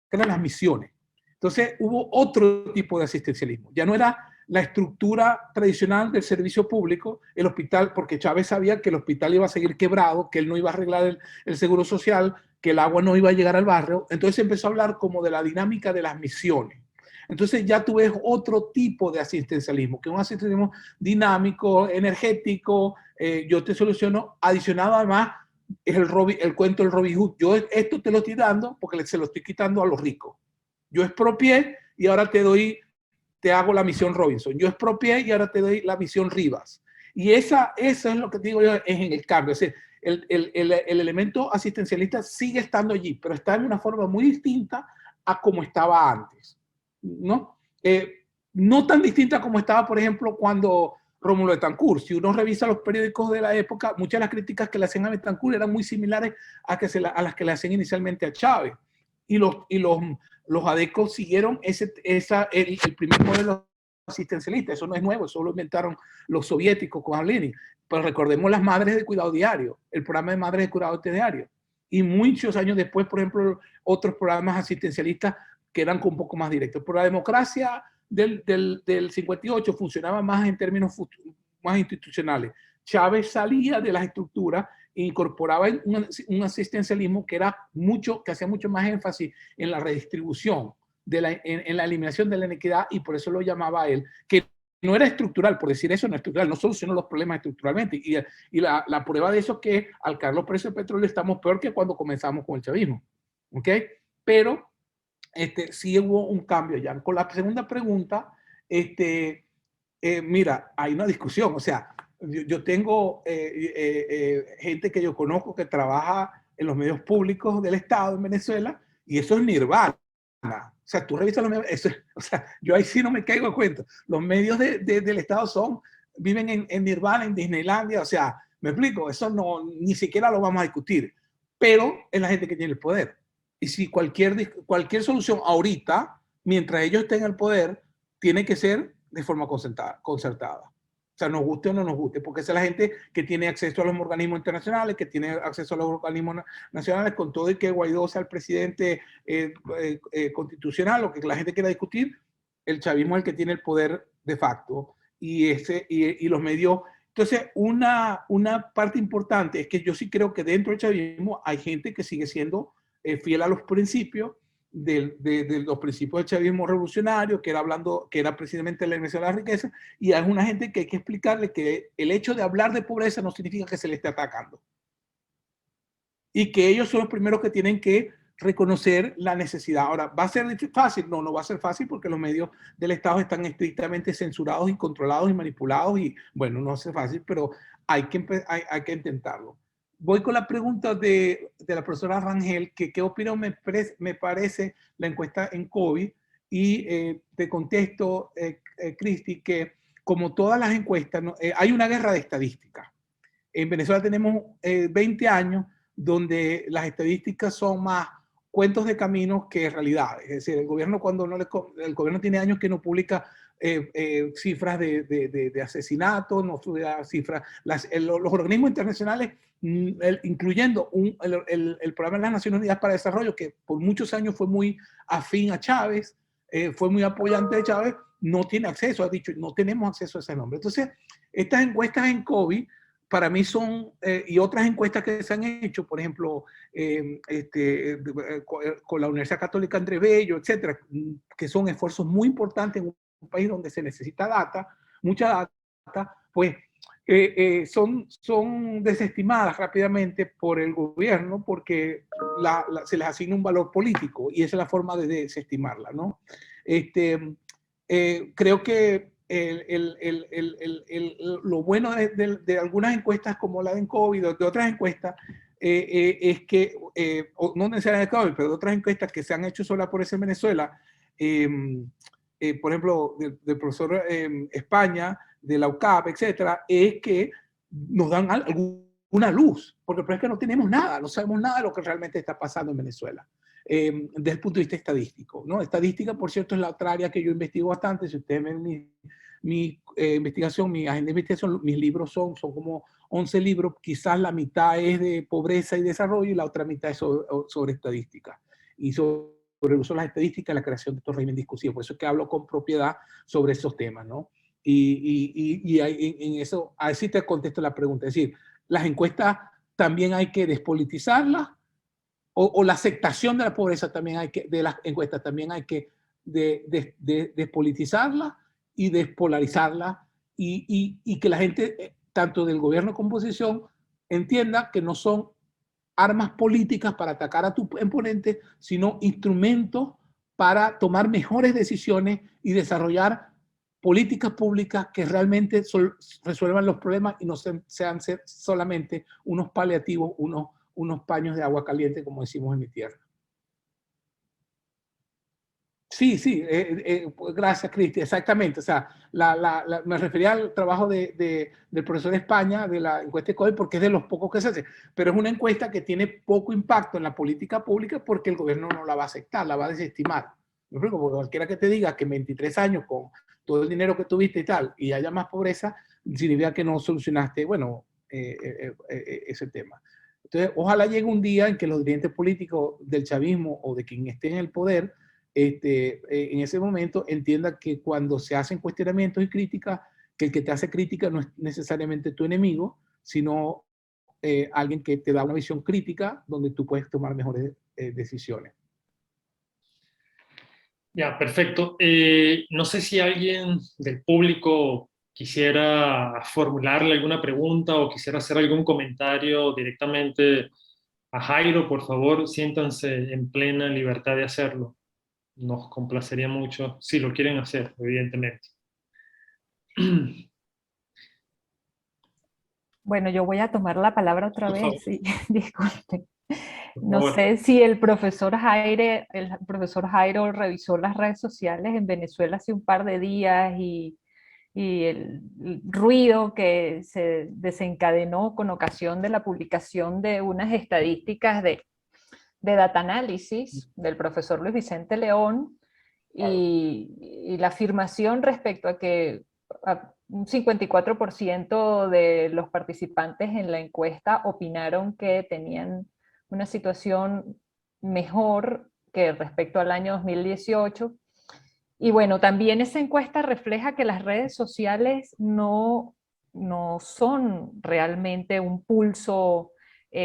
Speaker 2: crean las misiones. Entonces hubo otro tipo de asistencialismo. Ya no era la estructura tradicional del servicio público, el hospital, porque Chávez sabía que el hospital iba a seguir quebrado, que él no iba a arreglar el seguro social, que el agua no iba a llegar al barrio. Entonces empezó a hablar como de la dinámica de las misiones. Entonces ya tú ves otro tipo de asistencialismo, que es un asistencialismo dinámico, energético, yo te soluciono, adicionado además es el cuento del Robin Hood. Yo esto te lo estoy dando porque se lo estoy quitando a los ricos. Yo expropié y ahora te hago la misión Robinson. Yo expropié y ahora te doy la misión Rivas. Y eso es lo que te digo yo, es en el cambio. Es decir, el elemento asistencialista sigue estando allí, pero está en una forma muy distinta a como estaba antes, ¿no? No tan distinta como estaba, por ejemplo, cuando Rómulo Betancourt. Si uno revisa los periódicos de la época, muchas de las críticas que le hacían a Betancourt eran muy similares a las que le hacían inicialmente a Chávez. Y los adecos siguieron el primer modelo asistencialista. Eso no es nuevo, eso lo inventaron los soviéticos con Lenin. Pero recordemos las madres de cuidado diario, el programa de madres de cuidado diario. Y muchos años después, por ejemplo, otros programas asistencialistas que eran un poco más directos. Pero la democracia del 58 funcionaba más en términos más institucionales. Chávez salía de las estructuras e incorporaba un asistencialismo que hacía mucho más énfasis en la redistribución, en la eliminación de la inequidad, y por eso lo llamaba él, que no era estructural. Por decir eso, no es estructural, no solucionó los problemas estructuralmente. Y la prueba de eso es que al caer los precios del petróleo estamos peor que cuando comenzamos con el chavismo. ¿Ok? Pero sí hubo un cambio ya. Con la segunda pregunta, mira, hay una discusión. O sea, yo tengo gente que yo conozco que trabaja en los medios públicos del Estado en Venezuela, y eso es nirvana. O sea, tú revisas los medios, o sea, yo ahí sí no me caigo de cuenta. Los medios del Estado viven en nirvana, en Disneylandia. O sea, me explico, eso ni siquiera lo vamos a discutir. Pero es la gente que tiene el poder. Y si cualquier solución ahorita, mientras ellos estén en el poder, tiene que ser de forma concertada. O sea, nos guste o no nos guste, porque esa es la gente que tiene acceso a los organismos internacionales, que tiene acceso a los organismos nacionales, con todo y que Guaidó sea el presidente constitucional, o que la gente quiera discutir, el chavismo es el que tiene el poder de facto, y los medios. Entonces, una parte importante es que yo sí creo que dentro del chavismo hay gente que sigue siendo fiel a los principios, de los principios del chavismo revolucionario, que era precisamente la eliminación de la riqueza, y hay una gente que hay que explicarle que el hecho de hablar de pobreza no significa que se le esté atacando. Y que ellos son los primeros que tienen que reconocer la necesidad. Ahora, ¿va a ser fácil? No va a ser fácil, porque los medios del Estado están estrictamente censurados y controlados y manipulados, y bueno, no va a ser fácil, pero hay que intentarlo. Voy con la pregunta de la profesora Rangel, que qué opinión me parece la encuesta en COVID, y te contesto, Cristi, que como todas las encuestas, hay una guerra de estadísticas. En Venezuela tenemos 20 años donde las estadísticas son más cuentos de caminos que realidades. Es decir, el gobierno el gobierno tiene años que no publica cifras de asesinatos, no publica cifras, los organismos internacionales, incluyendo el Programa de las Naciones Unidas para el Desarrollo, que por muchos años fue muy afín a Chávez, fue muy apoyante de Chávez, no tiene acceso, ha dicho, no tenemos acceso a ese nombre. Entonces, estas encuestas en COVID, para mí son, y otras encuestas que se han hecho, por ejemplo, con la Universidad Católica Andrés Bello, etcétera, que son esfuerzos muy importantes en un país donde se necesita data, mucha data, pues son desestimadas rápidamente por el gobierno porque se les asigna un valor político y esa es la forma de desestimarla, ¿no? Creo que lo bueno de algunas encuestas como la de COVID o de otras encuestas es que, no necesariamente de COVID, pero de otras encuestas que se han hecho sola por eso en Venezuela, por ejemplo, del profesor España, de la UCAP, etcétera, es que nos dan alguna luz, porque es que no tenemos nada, no sabemos nada de lo que realmente está pasando en Venezuela. Desde el punto de vista estadístico, ¿no? Estadística, por cierto, es la otra área que yo investigo bastante. Si ustedes ven mi investigación, mi agenda de investigación, mis libros son como 11 libros, quizás la mitad es de pobreza y desarrollo y la otra mitad es sobre estadística y sobre el uso de las estadísticas y la creación de estos regímenes discursivos. Por eso es que hablo con propiedad sobre esos temas, ¿no? Y en eso, así te contesto la pregunta. Es decir, las encuestas también hay que despolitizarlas, o la aceptación de la pobreza también de las encuestas también hay que despolitizarla y despolarizarla y que la gente, tanto del gobierno como oposición, entienda que no son armas políticas para atacar a tu oponente, sino instrumentos para tomar mejores decisiones y desarrollar políticas públicas que realmente resuelvan los problemas y no sean solamente unos paliativos, unos paños de agua caliente, como decimos en mi tierra. Sí, gracias, Cristi, exactamente. O sea, me refería al trabajo del profesor España, de la encuesta de COVID, porque es de los pocos que se hace, pero es una encuesta que tiene poco impacto en la política pública porque el gobierno no la va a aceptar, la va a desestimar. ¿Me explico? Porque cualquiera que te diga que en 23 años con todo el dinero que tuviste y tal, y haya más pobreza, significa que no solucionaste, bueno, ese tema. Entonces, ojalá llegue un día en que los dirigentes políticos del chavismo o de quien esté en el poder, en ese momento entienda que cuando se hacen cuestionamientos y críticas, que el que te hace crítica no es necesariamente tu enemigo, sino alguien que te da una visión crítica donde tú puedes tomar mejores decisiones.
Speaker 1: Ya, perfecto. No sé si alguien del público quisiera formularle alguna pregunta o quisiera hacer algún comentario directamente a Jairo. Por favor, siéntanse en plena libertad de hacerlo. Nos complacería mucho si lo quieren hacer, evidentemente.
Speaker 5: Bueno, yo voy a tomar la palabra otra vez, sí, disculpen. No
Speaker 1: favor.
Speaker 5: sé si el profesor Jairo revisó las redes sociales en Venezuela hace un par de días y el ruido que se desencadenó con ocasión de la publicación de unas estadísticas de data análisis del profesor Luis Vicente León y la afirmación respecto a que un 54% de los participantes en la encuesta opinaron que tenían una situación mejor que respecto al año 2018. Y bueno, también esa encuesta refleja que las redes sociales no son realmente un pulso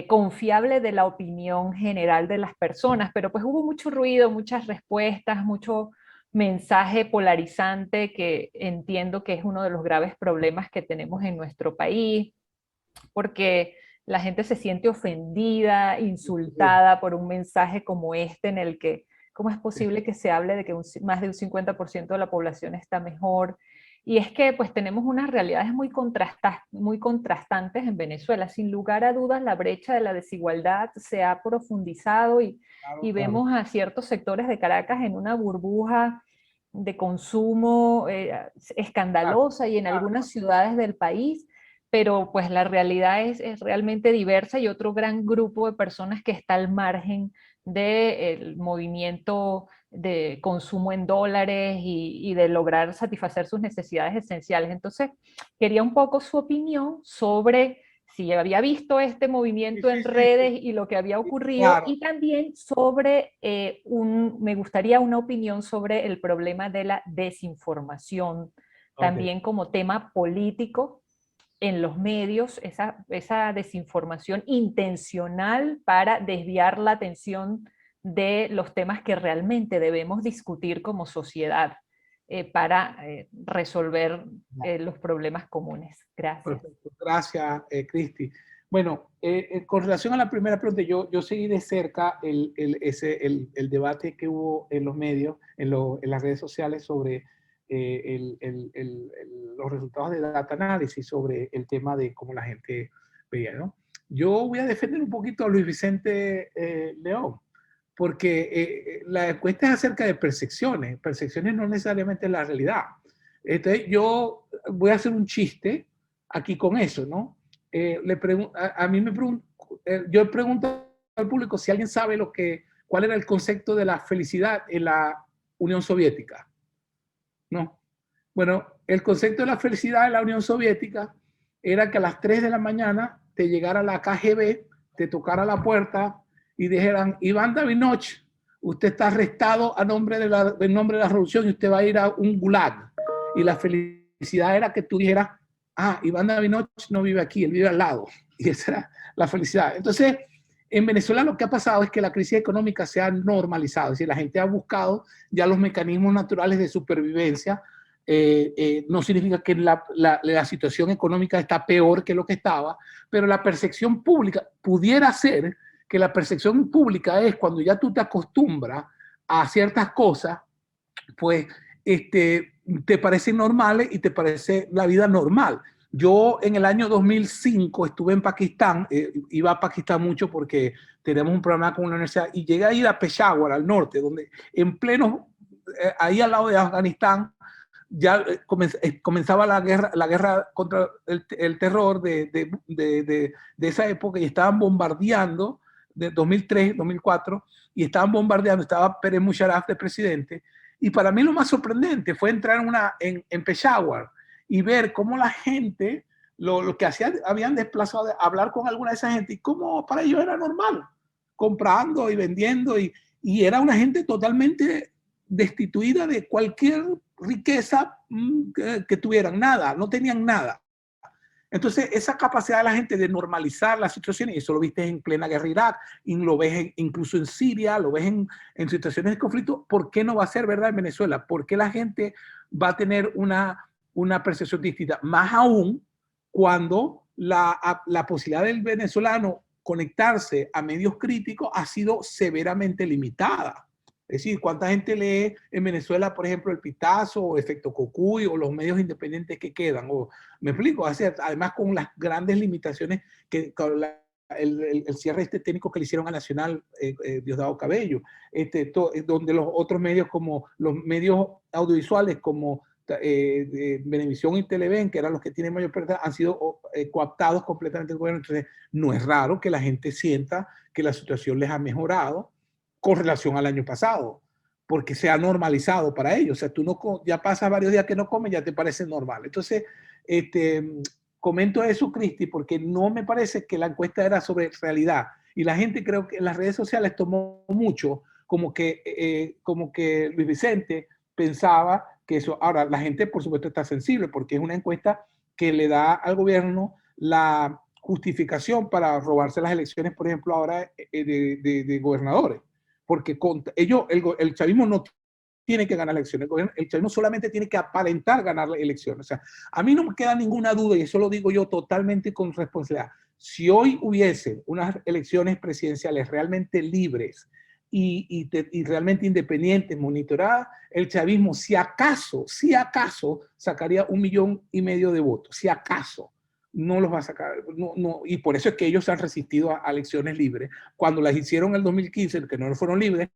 Speaker 5: confiable de la opinión general de las personas, pero pues hubo mucho ruido, muchas respuestas, mucho mensaje polarizante que entiendo que es uno de los graves problemas que tenemos en nuestro país, porque la gente se siente ofendida, insultada por un mensaje como este en el que ¿cómo es posible que se hable de que más de un 50% de la población está mejor? Y es que pues tenemos unas realidades muy contrastantes en Venezuela. Sin lugar a dudas, la brecha de la desigualdad se ha profundizado y vemos a ciertos sectores de Caracas en una burbuja de consumo escandalosa y en algunas ciudades del país, pero pues la realidad es realmente diversa y otro gran grupo de personas que está al margen del movimiento de consumo en dólares y de lograr satisfacer sus necesidades esenciales. Entonces, quería un poco su opinión sobre si había visto este movimiento en redes y lo que había ocurrido,
Speaker 2: claro.
Speaker 5: y también sobre, me gustaría una opinión sobre el problema de la desinformación, también como tema político en los medios, esa desinformación intencional para desviar la atención de los temas que realmente debemos discutir como sociedad para resolver los problemas comunes. Gracias.
Speaker 2: Perfecto. Gracias, Cristi. Bueno, con relación a la primera pregunta, yo seguí de cerca el debate que hubo en los medios, en las redes sociales sobre los resultados de data análisis, sobre el tema de cómo la gente veía, ¿no? Yo voy a defender un poquito a Luis Vicente León, porque la encuesta es acerca de percepciones. Percepciones no necesariamente es la realidad. Entonces, yo voy a hacer un chiste aquí con eso, ¿no? A mí me pregunto, yo pregunto al público si alguien sabe cuál era el concepto de la felicidad en la Unión Soviética. ¿No? Bueno, el concepto de la felicidad en la Unión Soviética era que a las 3 de la mañana te llegara la KGB, te tocara la puerta y dijeran: Iván Davinovich, usted está arrestado en nombre de la revolución y usted va a ir a un gulag. Y la felicidad era que tú dijeras: ah, Iván Davinovich no vive aquí, él vive al lado. Y esa era la felicidad. Entonces, en Venezuela lo que ha pasado es que la crisis económica se ha normalizado, es decir, la gente ha buscado ya los mecanismos naturales de supervivencia. No significa que la situación económica está peor que lo que estaba, pero la percepción pública pudiera ser que la percepción pública es cuando ya tú te acostumbras a ciertas cosas, pues te parecen normales y te parece la vida normal. Yo en el año 2005 estuve en Pakistán, iba a Pakistán mucho porque tenemos un programa con una universidad, y llegué a ir a Peshawar, al norte, donde en pleno, ahí al lado de Afganistán, ya comenzaba la guerra contra el terror de esa época, y estaban bombardeando, de 2003, 2004, y estaban bombardeando, estaba Perez Musharraf de presidente, y para mí lo más sorprendente fue entrar en Peshawar y ver cómo la gente, lo que hacían, habían desplazado, hablar con alguna de esa gente, y cómo para ellos era normal, comprando y vendiendo, y era una gente totalmente destituida de cualquier riqueza que tuvieran, nada, no tenían nada. Entonces, esa capacidad de la gente de normalizar las situaciones, y eso lo viste en plena guerra de Irak, y lo ves incluso en Siria, lo ves en situaciones de conflicto, ¿por qué no va a ser verdad en Venezuela? ¿Por qué la gente va a tener una percepción distinta? Más aún cuando la posibilidad del venezolano conectarse a medios críticos ha sido severamente limitada. Es decir, ¿cuánta gente lee en Venezuela, por ejemplo, El Pitazo o Efecto Cocuy o los medios independientes que quedan? Me explico, además con las grandes limitaciones el cierre técnico que le hicieron a Nacional, Diosdado Cabello, donde los otros medios, como los medios audiovisuales como Venevisión y Televen, que eran los que tienen mayor pérdida, han sido cooptados completamente del gobierno. Entonces, no es raro que la gente sienta que la situación les ha mejorado con relación al año pasado, porque se ha normalizado para ellos. O sea, tú ya pasas varios días que no comes, ya te parece normal. Entonces, comento eso, Cristi, porque no me parece que la encuesta era sobre realidad. Y la gente, creo que en las redes sociales tomó mucho como que Luis Vicente pensaba que eso. Ahora, la gente, por supuesto, está sensible, porque es una encuesta que le da al gobierno la justificación para robarse las elecciones, por ejemplo, ahora de gobernadores. Porque el chavismo no tiene que ganar elecciones, el chavismo solamente tiene que aparentar ganar las elecciones. O sea, a mí no me queda ninguna duda, y eso lo digo yo totalmente con responsabilidad. Si hoy hubiese unas elecciones presidenciales realmente libres y realmente independientes, monitoradas, el chavismo, si acaso, sacaría 1,5 millones de votos, si acaso. No los va a sacar, y por eso es que ellos se han resistido a elecciones libres. Cuando las hicieron en el 2015, que no fueron libres,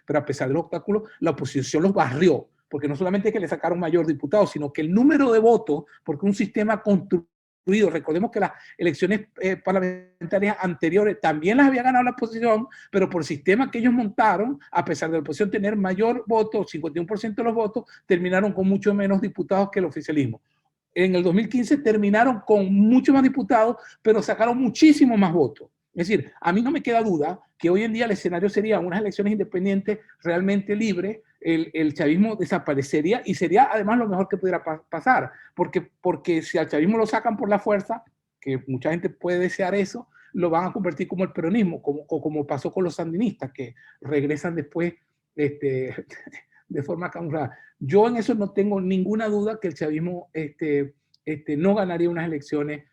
Speaker 2: pero a pesar de los obstáculos, la oposición los barrió, porque no solamente que le sacaron mayor diputado, sino que el número de votos, porque un sistema construido, recordemos que las elecciones parlamentarias anteriores también las había ganado la oposición, pero por el sistema que ellos montaron, a pesar de la oposición tener mayor voto, 51% de los votos, terminaron con mucho menos diputados que el oficialismo. En el 2015 terminaron con mucho más diputados, pero sacaron muchísimo más votos. Es decir, a mí no me queda duda que hoy en día el escenario sería unas elecciones independientes realmente libres, el chavismo desaparecería y sería además lo mejor que pudiera pasar, porque si al chavismo lo sacan por la fuerza, que mucha gente puede desear eso, lo van a convertir como el peronismo, como pasó con los sandinistas, que regresan después de forma camuflada. Yo en eso no tengo ninguna duda que el chavismo no ganaría unas elecciones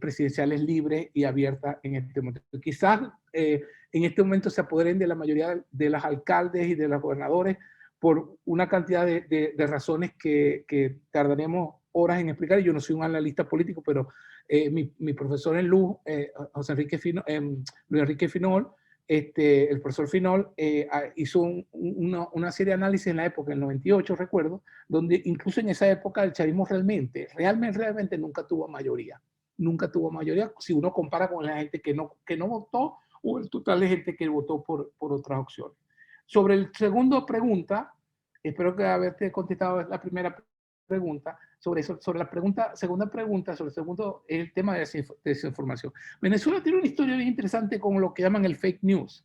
Speaker 2: presidenciales libres y abiertas en este momento. Quizás en este momento se apoderen de la mayoría de los alcaldes y de los gobernadores por una cantidad de razones que tardaremos horas en explicar. Yo no soy un analista político, pero mi profesor en Luz, Luis Enrique Finol, el profesor Finol hizo una serie de análisis en la época, en el 98 recuerdo, donde incluso en esa época el chavismo realmente nunca tuvo mayoría. Nunca tuvo mayoría si uno compara con la gente que no votó o el total de gente que votó por otras opciones. Sobre la segunda pregunta, espero que haberte contestado la primera pregunta, sobre la segunda pregunta, sobre el tema de desinformación. Venezuela tiene una historia bien interesante con lo que llaman el fake news.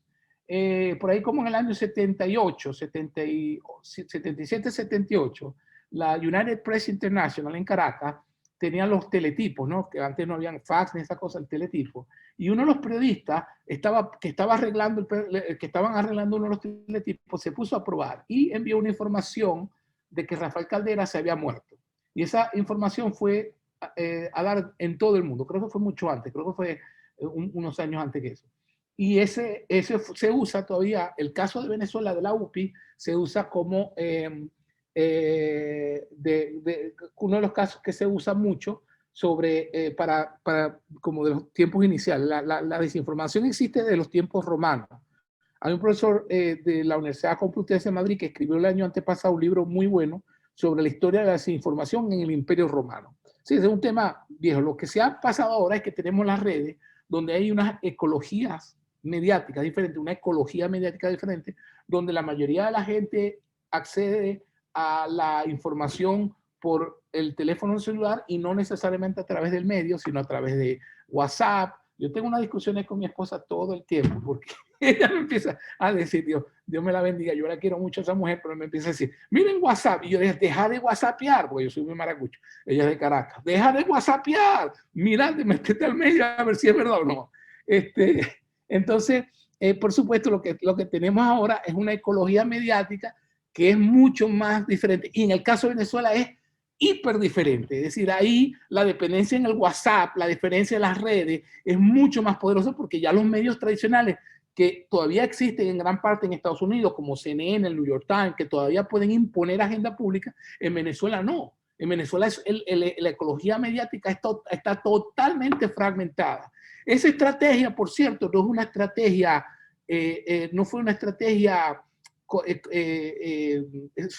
Speaker 2: Por ahí como en el año 78, 77, 78, la United Press International en Caracas tenía los teletipos, ¿no? Que antes no habían fax ni esa cosa, el teletipo. Y uno de los periodistas que estaban arreglando uno de los teletipos se puso a probar y envió una información de que Rafael Caldera se había muerto. Y esa información fue a dar en todo el mundo. Creo que fue mucho antes, creo que fue unos años antes que eso. Y ese se usa todavía, el caso de Venezuela, de la UPI, se usa como uno de los casos que se usa mucho sobre, como de los tiempos iniciales. La desinformación existe de los tiempos romanos. Hay un profesor de la Universidad Complutense de Madrid que escribió el año antepasado un libro muy bueno sobre la historia de la desinformación en el Imperio Romano. Sí, es un tema viejo. Lo que se ha pasado ahora es que tenemos las redes donde hay unas ecologías mediáticas diferentes, una ecología mediática diferente, donde la mayoría de la gente accede a la información por el teléfono celular y no necesariamente a través del medio, sino a través de WhatsApp. Yo tengo unas discusiones con mi esposa todo el tiempo porque ella me empieza a decir, Dios me la bendiga, yo la quiero mucho a esa mujer, pero me empieza a decir, miren WhatsApp. Y yo le dije, deja de WhatsAppear, porque yo soy muy maracucho. Ella es de Caracas. Deja de WhatsAppear. Mira, métete al medio a ver si es verdad o no. Entonces, por supuesto, lo que tenemos ahora es una ecología mediática que es mucho más diferente. Y en el caso de Venezuela es hiper diferente. Es decir, ahí la dependencia en el WhatsApp, la diferencia en las redes es mucho más poderosa porque ya los medios tradicionales que todavía existen en gran parte en Estados Unidos, como CNN, el New York Times, que todavía pueden imponer agenda pública, en Venezuela no. En Venezuela la ecología mediática está totalmente fragmentada. Esa estrategia, por cierto, no es una estrategia, no fue una estrategia,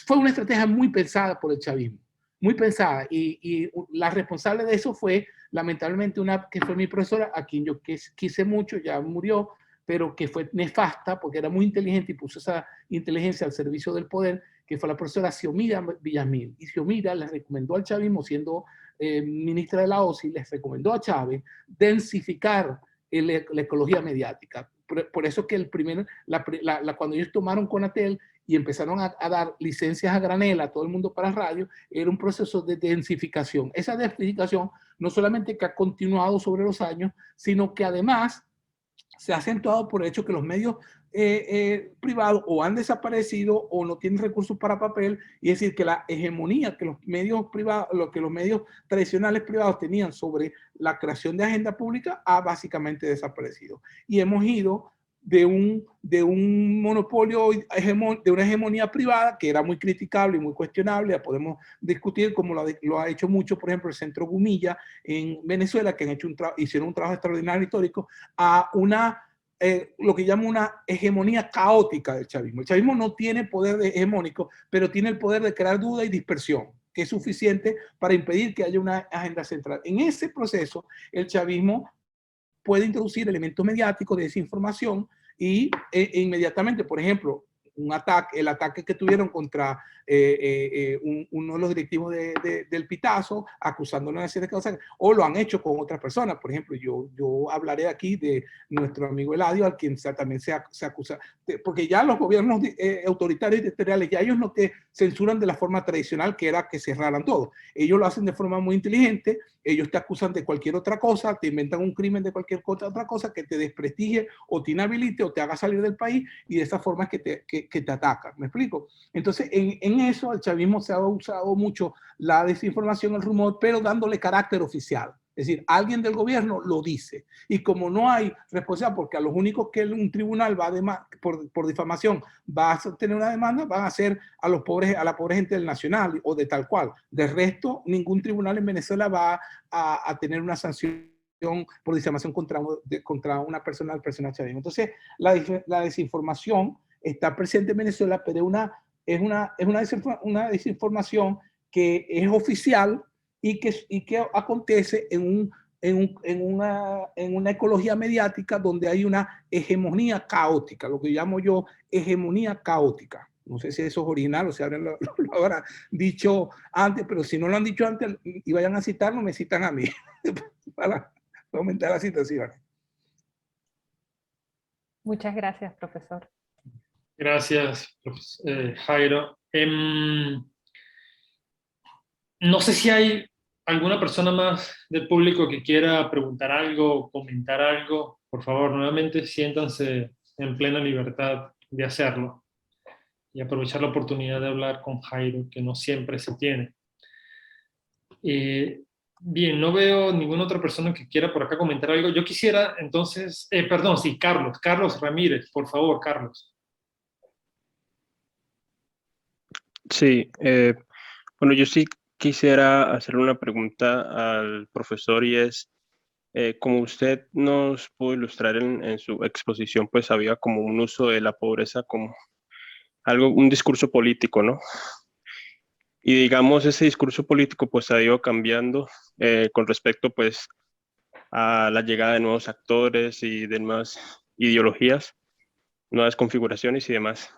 Speaker 2: fue una estrategia muy pensada por el chavismo, muy pensada, y la responsable de eso fue, lamentablemente, que fue mi profesora, a quien yo quise mucho, ya murió, pero que fue nefasta porque era muy inteligente y puso esa inteligencia al servicio del poder, que fue la profesora Xiomira Villamil. Y Xiomira le recomendó al chavismo, siendo ministra de la OSI, les recomendó a Chávez densificar la ecología mediática. Por eso que cuando ellos tomaron Conatel y empezaron a dar licencias a granel a todo el mundo para radio, era un proceso de densificación. Esa densificación no solamente que ha continuado sobre los años, sino que además se ha acentuado por el hecho que los medios privados o han desaparecido o no tienen recursos para papel, y es decir, que la hegemonía que los medios privados, lo que los medios tradicionales privados tenían sobre la creación de agenda pública ha básicamente desaparecido. Y hemos ido de un monopolio, de una hegemonía privada que era muy criticable y muy cuestionable, ya podemos discutir como lo ha hecho mucho, por ejemplo, el Centro Gumilla en Venezuela, que hicieron un trabajo extraordinario histórico, a una lo que llamo una hegemonía caótica del chavismo. El chavismo no tiene poder hegemónico, pero tiene el poder de crear duda y dispersión, que es suficiente para impedir que haya una agenda central. En ese proceso, el chavismo puede introducir elementos mediáticos de desinformación y inmediatamente, por ejemplo, el ataque que tuvieron contra uno de los directivos del Pitazo, acusándolo de una serie de cosas, o lo han hecho con otras personas. Por ejemplo, yo hablaré aquí de nuestro amigo Eladio, al quien también se acusa, porque ya los gobiernos autoritarios y dictatoriales, ya ellos no te censuran de la forma tradicional, que era que cerraran todo. Ellos lo hacen de forma muy inteligente, ellos te acusan de cualquier otra cosa, te inventan un crimen de cualquier otra cosa que te desprestigie o te inhabilite o te haga salir del país, y de esa forma es que te atacan. ¿Me explico? Entonces, en eso el chavismo se ha usado mucho la desinformación, el rumor, pero dándole carácter oficial. Es decir, alguien del gobierno lo dice. Y como no hay responsabilidad, porque a los únicos que un tribunal va por difamación va a tener una demanda, van a ser a la pobre gente del Nacional o de tal cual. De resto, ningún tribunal en Venezuela va a tener una sanción por difamación contra una persona del personal chavismo. Entonces, la desinformación está presente en Venezuela, pero es una desinformación que es oficial y que acontece en una ecología mediática donde hay una hegemonía caótica, lo que llamo yo hegemonía caótica. No sé si eso es original o si lo habrán dicho antes, pero si no lo han dicho antes y vayan a citarlo, me citan a mí para aumentar la situación.
Speaker 5: Muchas gracias, profesor.
Speaker 1: Gracias, Jairo. No sé si hay alguna persona más del público que quiera preguntar algo, comentar algo. Por favor, nuevamente siéntanse en plena libertad de hacerlo y aprovechar la oportunidad de hablar con Jairo, que no siempre se tiene. Bien, no veo ninguna otra persona que quiera por acá comentar algo. Yo quisiera entonces, perdón, sí, Carlos Ramírez, por favor, Carlos.
Speaker 6: Sí, bueno, yo sí quisiera hacerle una pregunta al profesor, y es, como usted nos pudo ilustrar en su exposición, pues había como un uso de la pobreza como un discurso político, ¿no? Y digamos, ese discurso político pues ha ido cambiando con respecto pues a la llegada de nuevos actores y de nuevas ideologías, nuevas configuraciones y demás.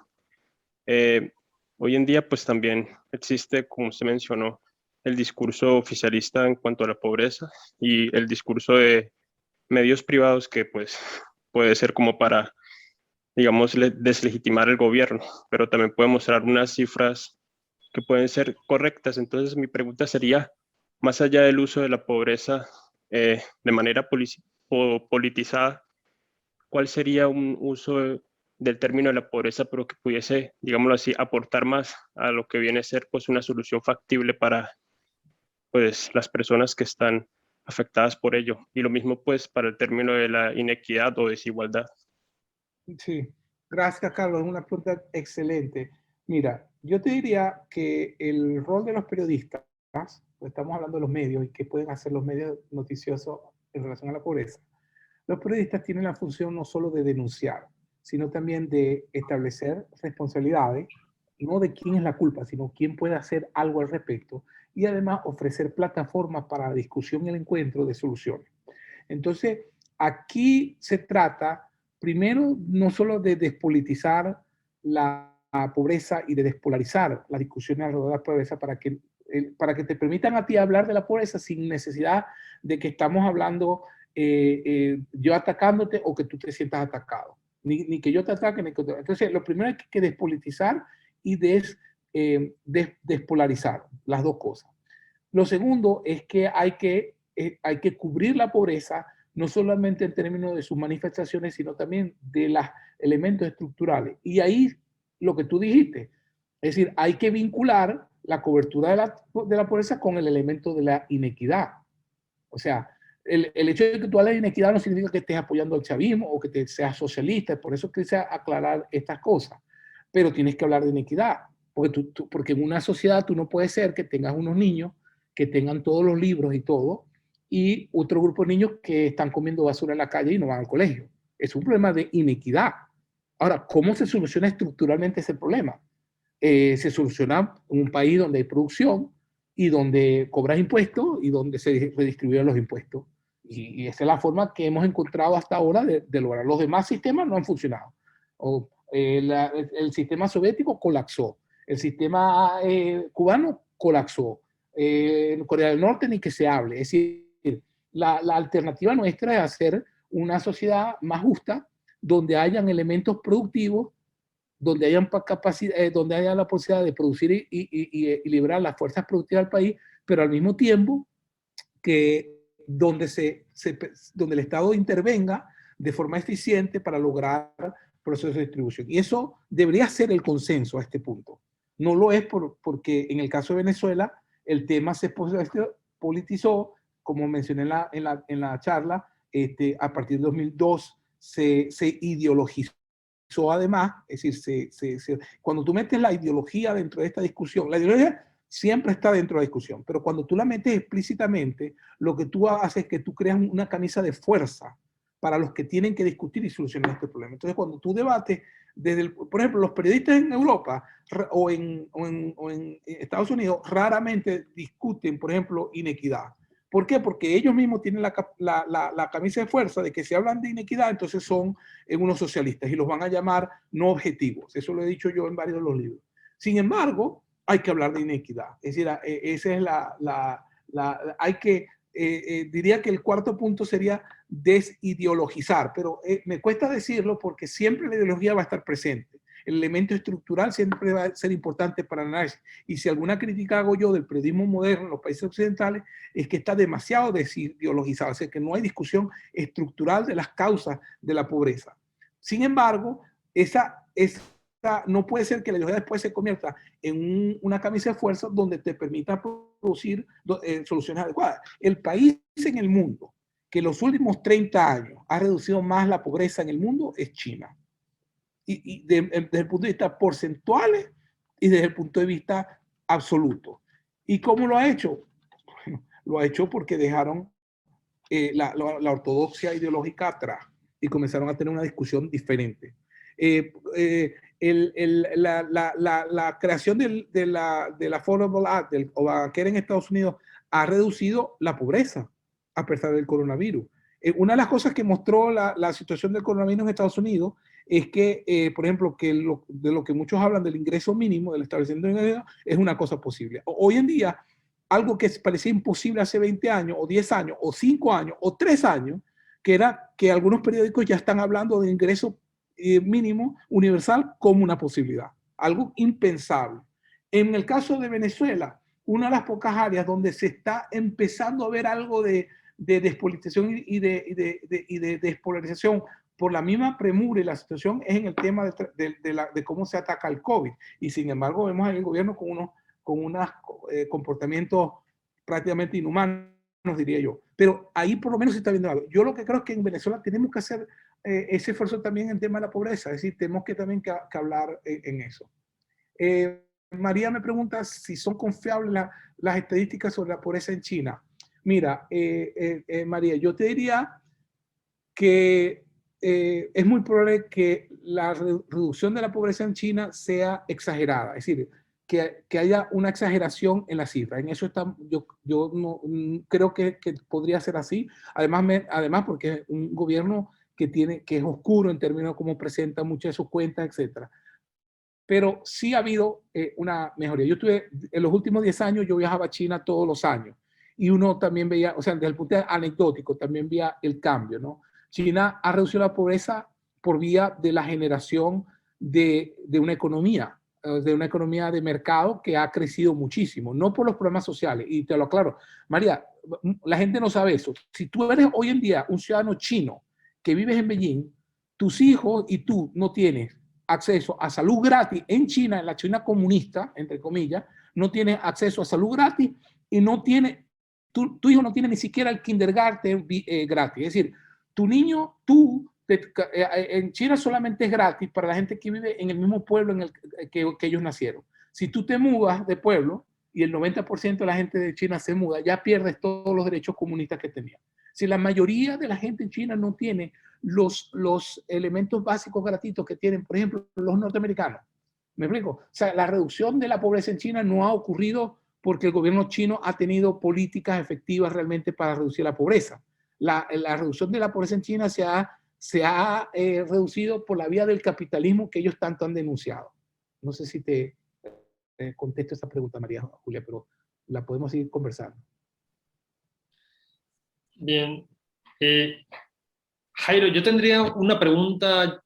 Speaker 6: Hoy en día pues también existe, como usted mencionó, el discurso oficialista en cuanto a la pobreza y el discurso de medios privados que pues puede ser como para, digamos, deslegitimar el gobierno, pero también puede mostrar unas cifras que pueden ser correctas. Entonces mi pregunta sería, más allá del uso de la pobreza de manera politizada, ¿cuál sería un uso del término de la pobreza, pero que pudiese, digámoslo así, aportar más a lo que viene a ser pues una solución factible para pues las personas que están afectadas por ello? Y lo mismo pues para el término de la inequidad o desigualdad.
Speaker 2: Sí, gracias, Carlos, es una pregunta excelente. Mira, yo te diría que el rol de los periodistas, estamos hablando de los medios y qué pueden hacer los medios noticiosos en relación a la pobreza. Los periodistas tienen la función no solo de denunciar, sino también de establecer responsabilidades, no de quién es la culpa, sino quién puede hacer algo al respecto, y además ofrecer plataformas para la discusión y el encuentro de soluciones. Entonces, aquí se trata, primero, no solo de despolitizar la pobreza y de despolarizar la discusión alrededor de la pobreza para que te permitan a ti hablar de la pobreza sin necesidad de que estamos hablando yo atacándote o que tú te sientas atacado. Ni que yo te ataque, ni que te... Entonces, lo primero es que despolitizar y despolarizar las dos cosas. Lo segundo es que hay que cubrir la pobreza, no solamente en términos de sus manifestaciones, sino también de los elementos estructurales. Y ahí lo que tú dijiste, es decir, hay que vincular la cobertura de la pobreza con el elemento de la inequidad. O sea, el hecho de que tú hables de inequidad no significa que estés apoyando al chavismo o que seas socialista, por eso quise aclarar estas cosas. Pero tienes que hablar de inequidad, porque en una sociedad tú no puedes ser que tengas unos niños que tengan todos los libros y todo, y otro grupo de niños que están comiendo basura en la calle y no van al colegio. es un problema de inequidad. Ahora, ¿cómo se soluciona estructuralmente ese problema? Se soluciona en un país donde hay producción y donde cobras impuestos y donde se redistribuyen los impuestos. Y esa es la forma que hemos encontrado hasta ahora de lograr. Los demás sistemas no han funcionado. El sistema soviético colapsó. El sistema cubano colapsó. En Corea del Norte ni que se hable. Es decir, la alternativa nuestra es hacer una sociedad más justa, donde hayan elementos productivos, donde haya la posibilidad de producir y liberar las fuerzas productivas del país, pero al mismo tiempo que donde el Estado intervenga de forma eficiente para lograr procesos de distribución. Y eso debería ser el consenso a este punto. No lo es porque en el caso de Venezuela el tema se politizó, como mencioné en la charla, a partir de 2002 se ideologizó además, es decir, cuando tú metes la ideología dentro de esta discusión, la ideología siempre está dentro de la discusión, pero cuando tú la metes explícitamente, lo que tú haces es que tú creas una camisa de fuerza para los que tienen que discutir y solucionar este problema. Entonces, cuando tú debates, por ejemplo, los periodistas en Europa o en Estados Unidos raramente discuten, por ejemplo, inequidad. ¿Por qué? Porque ellos mismos tienen la camisa de fuerza de que si hablan de inequidad, entonces son unos socialistas y los van a llamar no objetivos. Eso lo he dicho yo en varios de los libros. Sin embargo, hay que hablar de inequidad. Es decir, esa es diría que el cuarto punto sería desideologizar, pero me cuesta decirlo porque siempre la ideología va a estar presente. El elemento estructural siempre va a ser importante para el análisis. Y si alguna crítica hago yo del periodismo moderno en los países occidentales, es que está demasiado desideologizado, o sea, que no hay discusión estructural de las causas de la pobreza. Sin embargo, no puede ser que la ideología después se convierta en una camisa de fuerza donde te permita producir soluciones adecuadas. El país en el mundo que los últimos 30 años ha reducido más la pobreza en el mundo es China. Y desde el punto de vista porcentual y desde el punto de vista absoluto. ¿Y cómo lo ha hecho? Bueno, lo ha hecho porque dejaron la ortodoxia ideológica atrás y comenzaron a tener una discusión diferente. La creación de la Affordable Act, del Obamacare en Estados Unidos, ha reducido la pobreza a pesar del coronavirus. Una de las cosas que mostró la situación del coronavirus en Estados Unidos es que, por ejemplo, de lo que muchos hablan del ingreso mínimo, del establecimiento de ingreso, es una cosa posible. Hoy en día, algo que parecía imposible hace 20 años, o 10 años, o 5 años, o 3 años, que era que algunos periódicos ya están hablando de ingreso mínimo universal como una posibilidad. Algo impensable. En el caso de Venezuela, una de las pocas áreas donde se está empezando a ver algo de despolitización y de despolarización por la misma premura y la situación es en el tema de cómo se ataca el COVID. Y sin embargo, vemos al gobierno con unos comportamientos prácticamente inhumanos, diría yo. Pero ahí por lo menos se está viendo algo. Yo lo que creo es que en Venezuela tenemos que hacer ese esfuerzo también en el tema de la pobreza. Es decir, tenemos que también que hablar en eso. María me pregunta si son confiables las estadísticas sobre la pobreza en China. Mira, María, yo te diría que es muy probable que la reducción de la pobreza en China sea exagerada, es decir, que haya una exageración en la cifra. En eso yo no creo que podría ser así. Además porque es un gobierno que es oscuro en términos de cómo presenta muchas de sus cuentas, etc. Pero sí ha habido una mejoría. En los últimos 10 años, yo viajaba a China todos los años. Y uno también veía, o sea, desde el punto de vista anecdótico, también veía el cambio, ¿no? China ha reducido la pobreza por vía de la generación de una economía de mercado que ha crecido muchísimo, no por los problemas sociales. Y te lo aclaro, María, la gente no sabe eso. Si tú eres hoy en día un ciudadano chino que vives en Beijing, tus hijos y tú no tienes acceso a salud gratis en China, en la China comunista, entre comillas, no tienes acceso a salud gratis y no tiene, tu hijo no tiene ni siquiera el kindergarten gratis. Es decir, tu niño, en China solamente es gratis para la gente que vive en el mismo pueblo en el que ellos nacieron. Si tú te mudas de pueblo y el 90% de la gente de China se muda, ya pierdes todos los derechos comunistas que tenías. Si la mayoría de la gente en China no tiene los elementos básicos gratuitos que tienen, por ejemplo, los norteamericanos. ¿Me explico? O sea, la reducción de la pobreza en China no ha ocurrido porque el gobierno chino ha tenido políticas efectivas realmente para reducir la pobreza. La reducción de la pobreza en China se ha reducido por la vía del capitalismo que ellos tanto han denunciado. No sé si te contesto esa pregunta, María Julia, pero la podemos seguir conversando.
Speaker 1: Bien. Jairo, yo tendría una pregunta,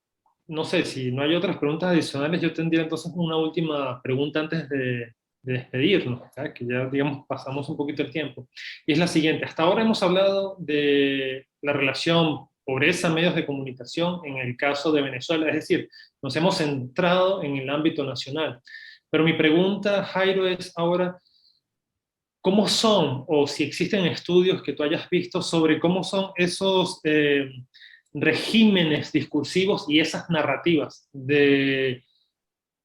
Speaker 1: no sé, si no hay otras preguntas adicionales, yo tendría entonces una última pregunta antes de despedirnos, ¿sabes? Que ya, digamos, pasamos un poquito el tiempo. Y es la siguiente: hasta ahora hemos hablado de la relación pobreza-medios de comunicación en el caso de Venezuela, es decir, nos hemos centrado en el ámbito nacional. Pero mi pregunta, Jairo, es ahora, ¿cómo son, o si existen estudios que tú hayas visto sobre cómo son esos regímenes discursivos y esas narrativas de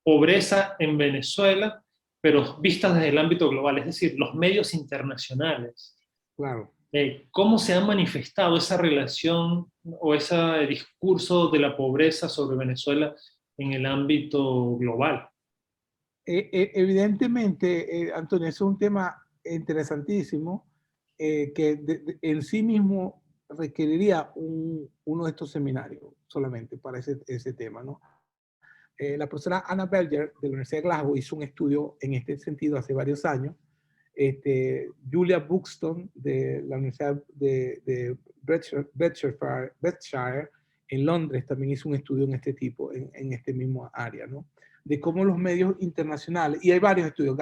Speaker 1: pobreza en Venezuela, pero vistas desde el ámbito global, es decir, los medios internacionales?
Speaker 2: Claro.
Speaker 1: ¿Cómo se ha manifestado esa relación o ese discurso de la pobreza sobre Venezuela en el ámbito global?
Speaker 2: Evidentemente, Antonio, es un tema interesantísimo que en sí mismo requeriría uno de estos seminarios solamente para ese tema, ¿no? La profesora Anna Belger de la Universidad de Glasgow hizo un estudio en este sentido hace varios años. Julia Buxton de la Universidad de Berkshire en Londres también hizo un estudio en este tipo, en este mismo área, ¿no? De cómo los medios internacionales, y hay varios estudios,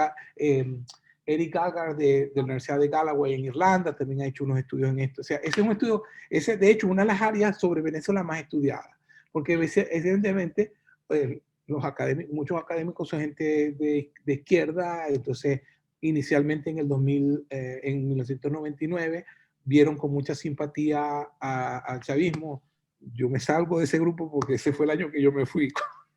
Speaker 2: Eric Gallagher de la Universidad de Galloway en Irlanda también ha hecho unos estudios en esto. O sea, ese es un estudio, ese de hecho una de las áreas sobre Venezuela más estudiadas, porque evidentemente muchos académicos son gente de izquierda, entonces inicialmente en 1999 vieron con mucha simpatía al chavismo. Yo me salgo de ese grupo porque ese fue el año que yo me fui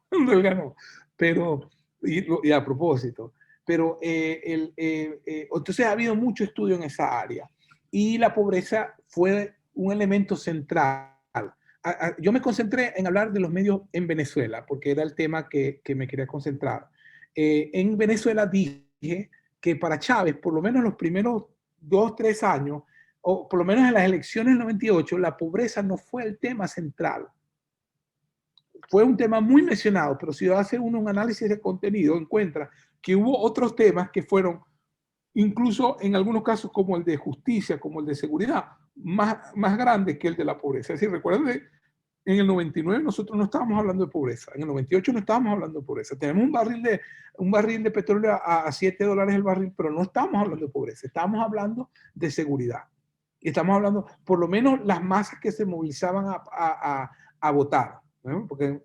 Speaker 2: cuando él ganó, pero, y a propósito, pero entonces ha habido mucho estudio en esa área y la pobreza fue un elemento central. Yo me concentré en hablar de los medios en Venezuela porque era el tema que me quería concentrar. En Venezuela dije que para Chávez, por lo menos los primeros 2 o 3 años, o por lo menos en las elecciones del 98, la pobreza no fue el tema central. Fue un tema muy mencionado, pero si hace uno un análisis de contenido, encuentra que hubo otros temas que fueron, incluso en algunos casos como el de justicia, como el de seguridad, más grandes que el de la pobreza. Es decir, recuerden, en el 99 nosotros no estábamos hablando de pobreza, en el 98 no estábamos hablando de pobreza. Tenemos un barril de petróleo a $7 el barril, pero no estamos hablando de pobreza, estamos hablando de seguridad. Estamos hablando, por lo menos, las masas que se movilizaban a votar, ¿no? Porque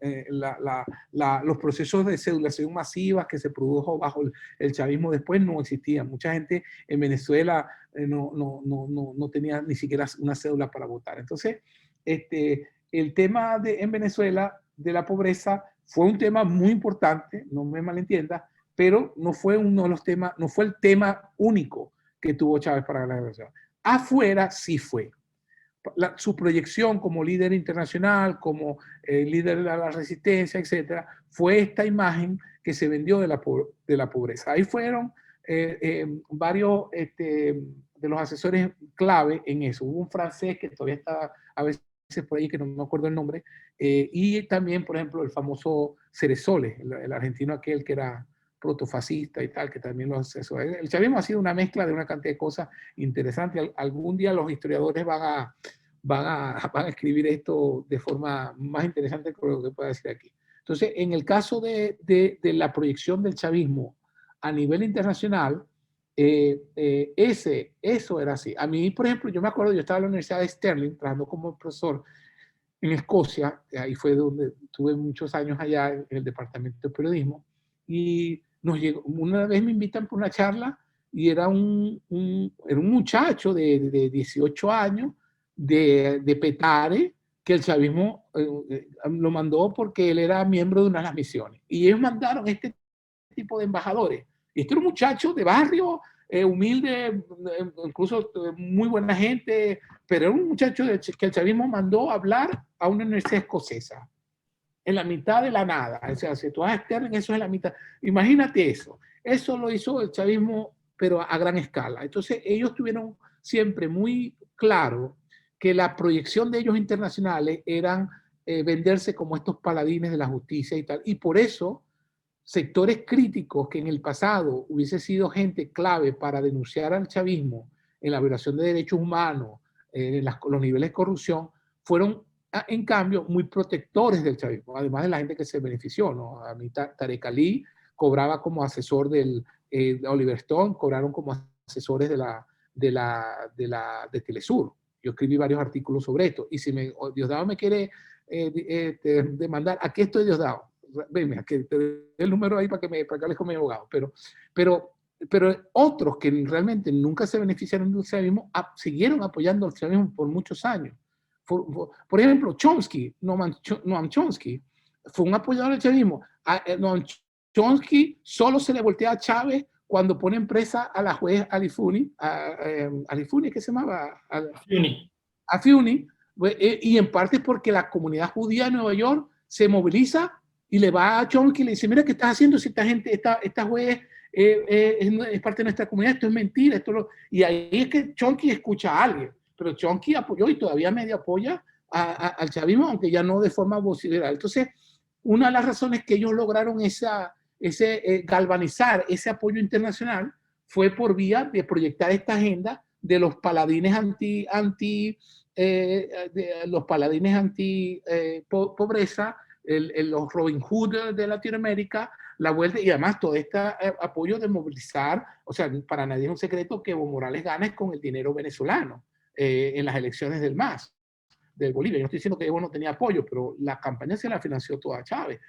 Speaker 2: los procesos de cedulación masiva que se produjo bajo el chavismo después no existían. Mucha gente en Venezuela no tenía ni siquiera una cédula para votar. Entonces, el tema en Venezuela de la pobreza fue un tema muy importante, no me malentienda, pero no fue uno de los temas, no fue el tema único que tuvo Chávez para ganar la elección. Afuera sí fue. Su proyección como líder internacional, como líder de la resistencia, etcétera, fue esta imagen que se vendió de la pobreza. Ahí fueron varios de los asesores clave en eso. Hubo un francés que todavía está a veces por ahí, que no me acuerdo el nombre, y también, por ejemplo, el famoso Cerezoles, el argentino aquel que era protofascista y tal, que también lo asesoró. El chavismo ha sido una mezcla de una cantidad de cosas interesantes. Algún día los historiadores van a escribir esto de forma más interesante que lo que pueda decir aquí. Entonces, en el caso de la proyección del chavismo a nivel internacional, eso era así. A mí, por ejemplo, yo me acuerdo, yo estaba en la Universidad de Stirling trabajando como profesor en Escocia, ahí fue donde tuve muchos años allá en el departamento de periodismo, y una vez me invitan por una charla y era un muchacho de 18 años de Petare, que el chavismo lo mandó porque él era miembro de una de las misiones. Y ellos mandaron este tipo de embajadores. Y este era un muchacho de barrio, humilde, incluso muy buena gente, pero era un muchacho que el chavismo mandó a hablar a una universidad escocesa, en la mitad de la nada. O sea, si tú vas a Sterling, eso es en la mitad. Imagínate eso. Eso lo hizo el chavismo, pero a gran escala. Entonces, ellos tuvieron siempre muy claro que la proyección de ellos internacionales eran venderse como estos paladines de la justicia y tal. Y por eso, sectores críticos que en el pasado hubiese sido gente clave para denunciar al chavismo en la violación de derechos humanos, en los niveles de corrupción, fueron en cambio muy protectores del chavismo, además de la gente que se benefició, ¿no? A mí Tarek Ali cobraba como asesor del Oliver Stone, cobraron como asesores de Telesur. Yo escribí varios artículos sobre esto, y si Diosdado me quiere demandar, aquí estoy Diosdado, venme, que te dé el número ahí para que hables con mi abogado, pero otros que realmente nunca se beneficiaron del chavismo siguieron apoyando al chavismo por muchos años. Por ejemplo, Chomsky, Noam Chomsky, fue un apoyador del chavismo. Noam Chomsky solo se le voltea a Chávez cuando pone en presa a la juez Alifuni, Alifuni, ¿qué se llamaba? A Fiuni, y en parte porque la comunidad judía de Nueva York se moviliza y le va a Chomsky y le dice, mira, ¿qué estás haciendo si esta juez es parte de nuestra comunidad? Esto es mentira. Y ahí es que Chomsky escucha a alguien. Pero Chomsky apoyó y todavía medio apoya al chavismo, aunque ya no de forma vociferada. Entonces, una de las razones que ellos lograron galvanizar ese apoyo internacional fue por vía de proyectar esta agenda de los paladines pobreza, los Robin Hood de Latinoamérica, la vuelta, y además todo este apoyo de movilizar. O sea, para nadie es un secreto que Evo Morales gana es con el dinero venezolano. En las elecciones del MAS, de Bolivia. Yo no estoy diciendo que Evo no tenía apoyo, pero la campaña se la financió toda Chávez.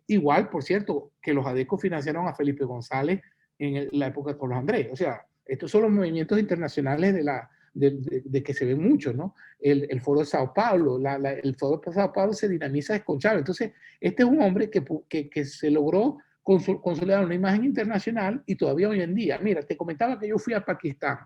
Speaker 2: Igual, por cierto, que los ADECO financiaron a Felipe González en la época de Carlos Andrés. O sea, estos son los movimientos internacionales de que se ven muchos, ¿no? El Foro de Sao Paulo, el Foro de Sao Paulo se dinamiza con Chávez. Entonces, este es un hombre que se logró consolidar una imagen internacional y todavía hoy en día. Mira, te comentaba que yo fui a Pakistán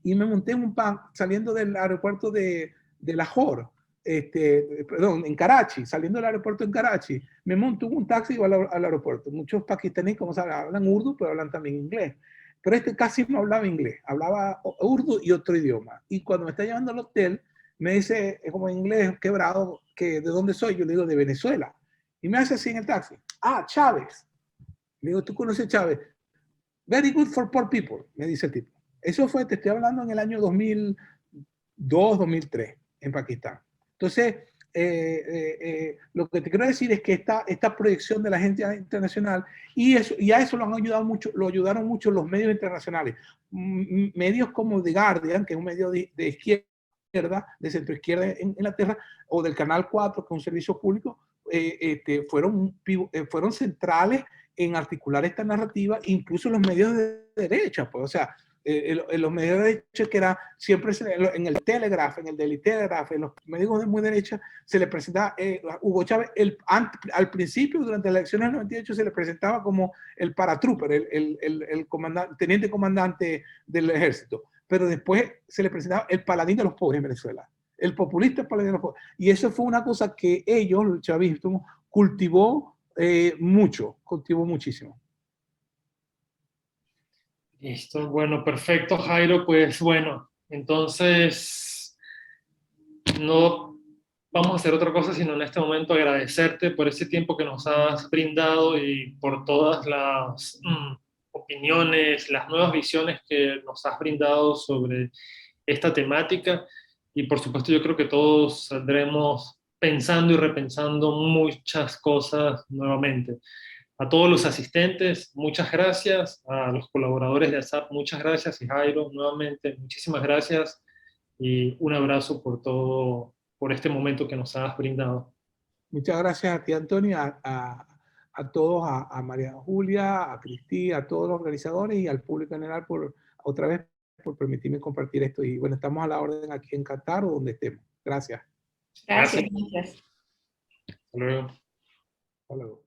Speaker 2: y me monté en un pan saliendo del aeropuerto de Lahore, en Karachi, saliendo del aeropuerto en Karachi, me monto en un taxi y voy al aeropuerto. Muchos pakistaníes, como saben, hablan urdu, pero hablan también inglés. Pero casi no hablaba inglés, hablaba urdu y otro idioma. Y cuando me está llevando al hotel, me dice, como en inglés quebrado, que ¿de dónde soy? Yo le digo, de Venezuela. Y me hace así en el taxi, Chávez. Le digo, ¿tú conoces Chávez? Very good for poor people, me dice el tipo. Eso fue, te estoy hablando, en el año 2002, 2003, en Pakistán. Entonces, lo que te quiero decir es que esta proyección de la agencia internacional, y a eso lo ayudaron mucho los medios internacionales. Medios como The Guardian, que es un medio de izquierda, de centro izquierda en Inglaterra, o del Canal 4, que es un servicio público, fueron centrales en articular esta narrativa, incluso los medios de derecha, pues, o sea, los medios de derecha, que era siempre en el Telegraph, en el Daily Telegraph, en los medios de muy derecha, se le presentaba Hugo Chávez, al principio, durante las elecciones del 98, se le presentaba como el paratrooper, el teniente comandante del ejército, pero después se le presentaba el paladín de los pobres en Venezuela, el populista paladín de los pobres, y eso fue una cosa que ellos, el chavismo, cultivó muchísimo.
Speaker 1: Listo, bueno, perfecto, Jairo. Pues bueno, entonces no vamos a hacer otra cosa sino en este momento agradecerte por ese tiempo que nos has brindado y por todas las opiniones, las nuevas visiones que nos has brindado sobre esta temática. Y por supuesto yo creo que todos saldremos pensando y repensando muchas cosas nuevamente. A todos los asistentes, muchas gracias. A los colaboradores de ASAP, muchas gracias. Y Jairo, nuevamente, muchísimas gracias. Y un abrazo por este momento que nos has brindado.
Speaker 2: Muchas gracias a ti, Antonio, a todos, a María Julia, a Cristi, a todos los organizadores y al público en general otra vez por permitirme compartir esto. Y bueno, estamos a la orden aquí en Qatar o donde estemos. Gracias.
Speaker 5: Gracias.
Speaker 1: Hasta luego.
Speaker 2: Hasta luego.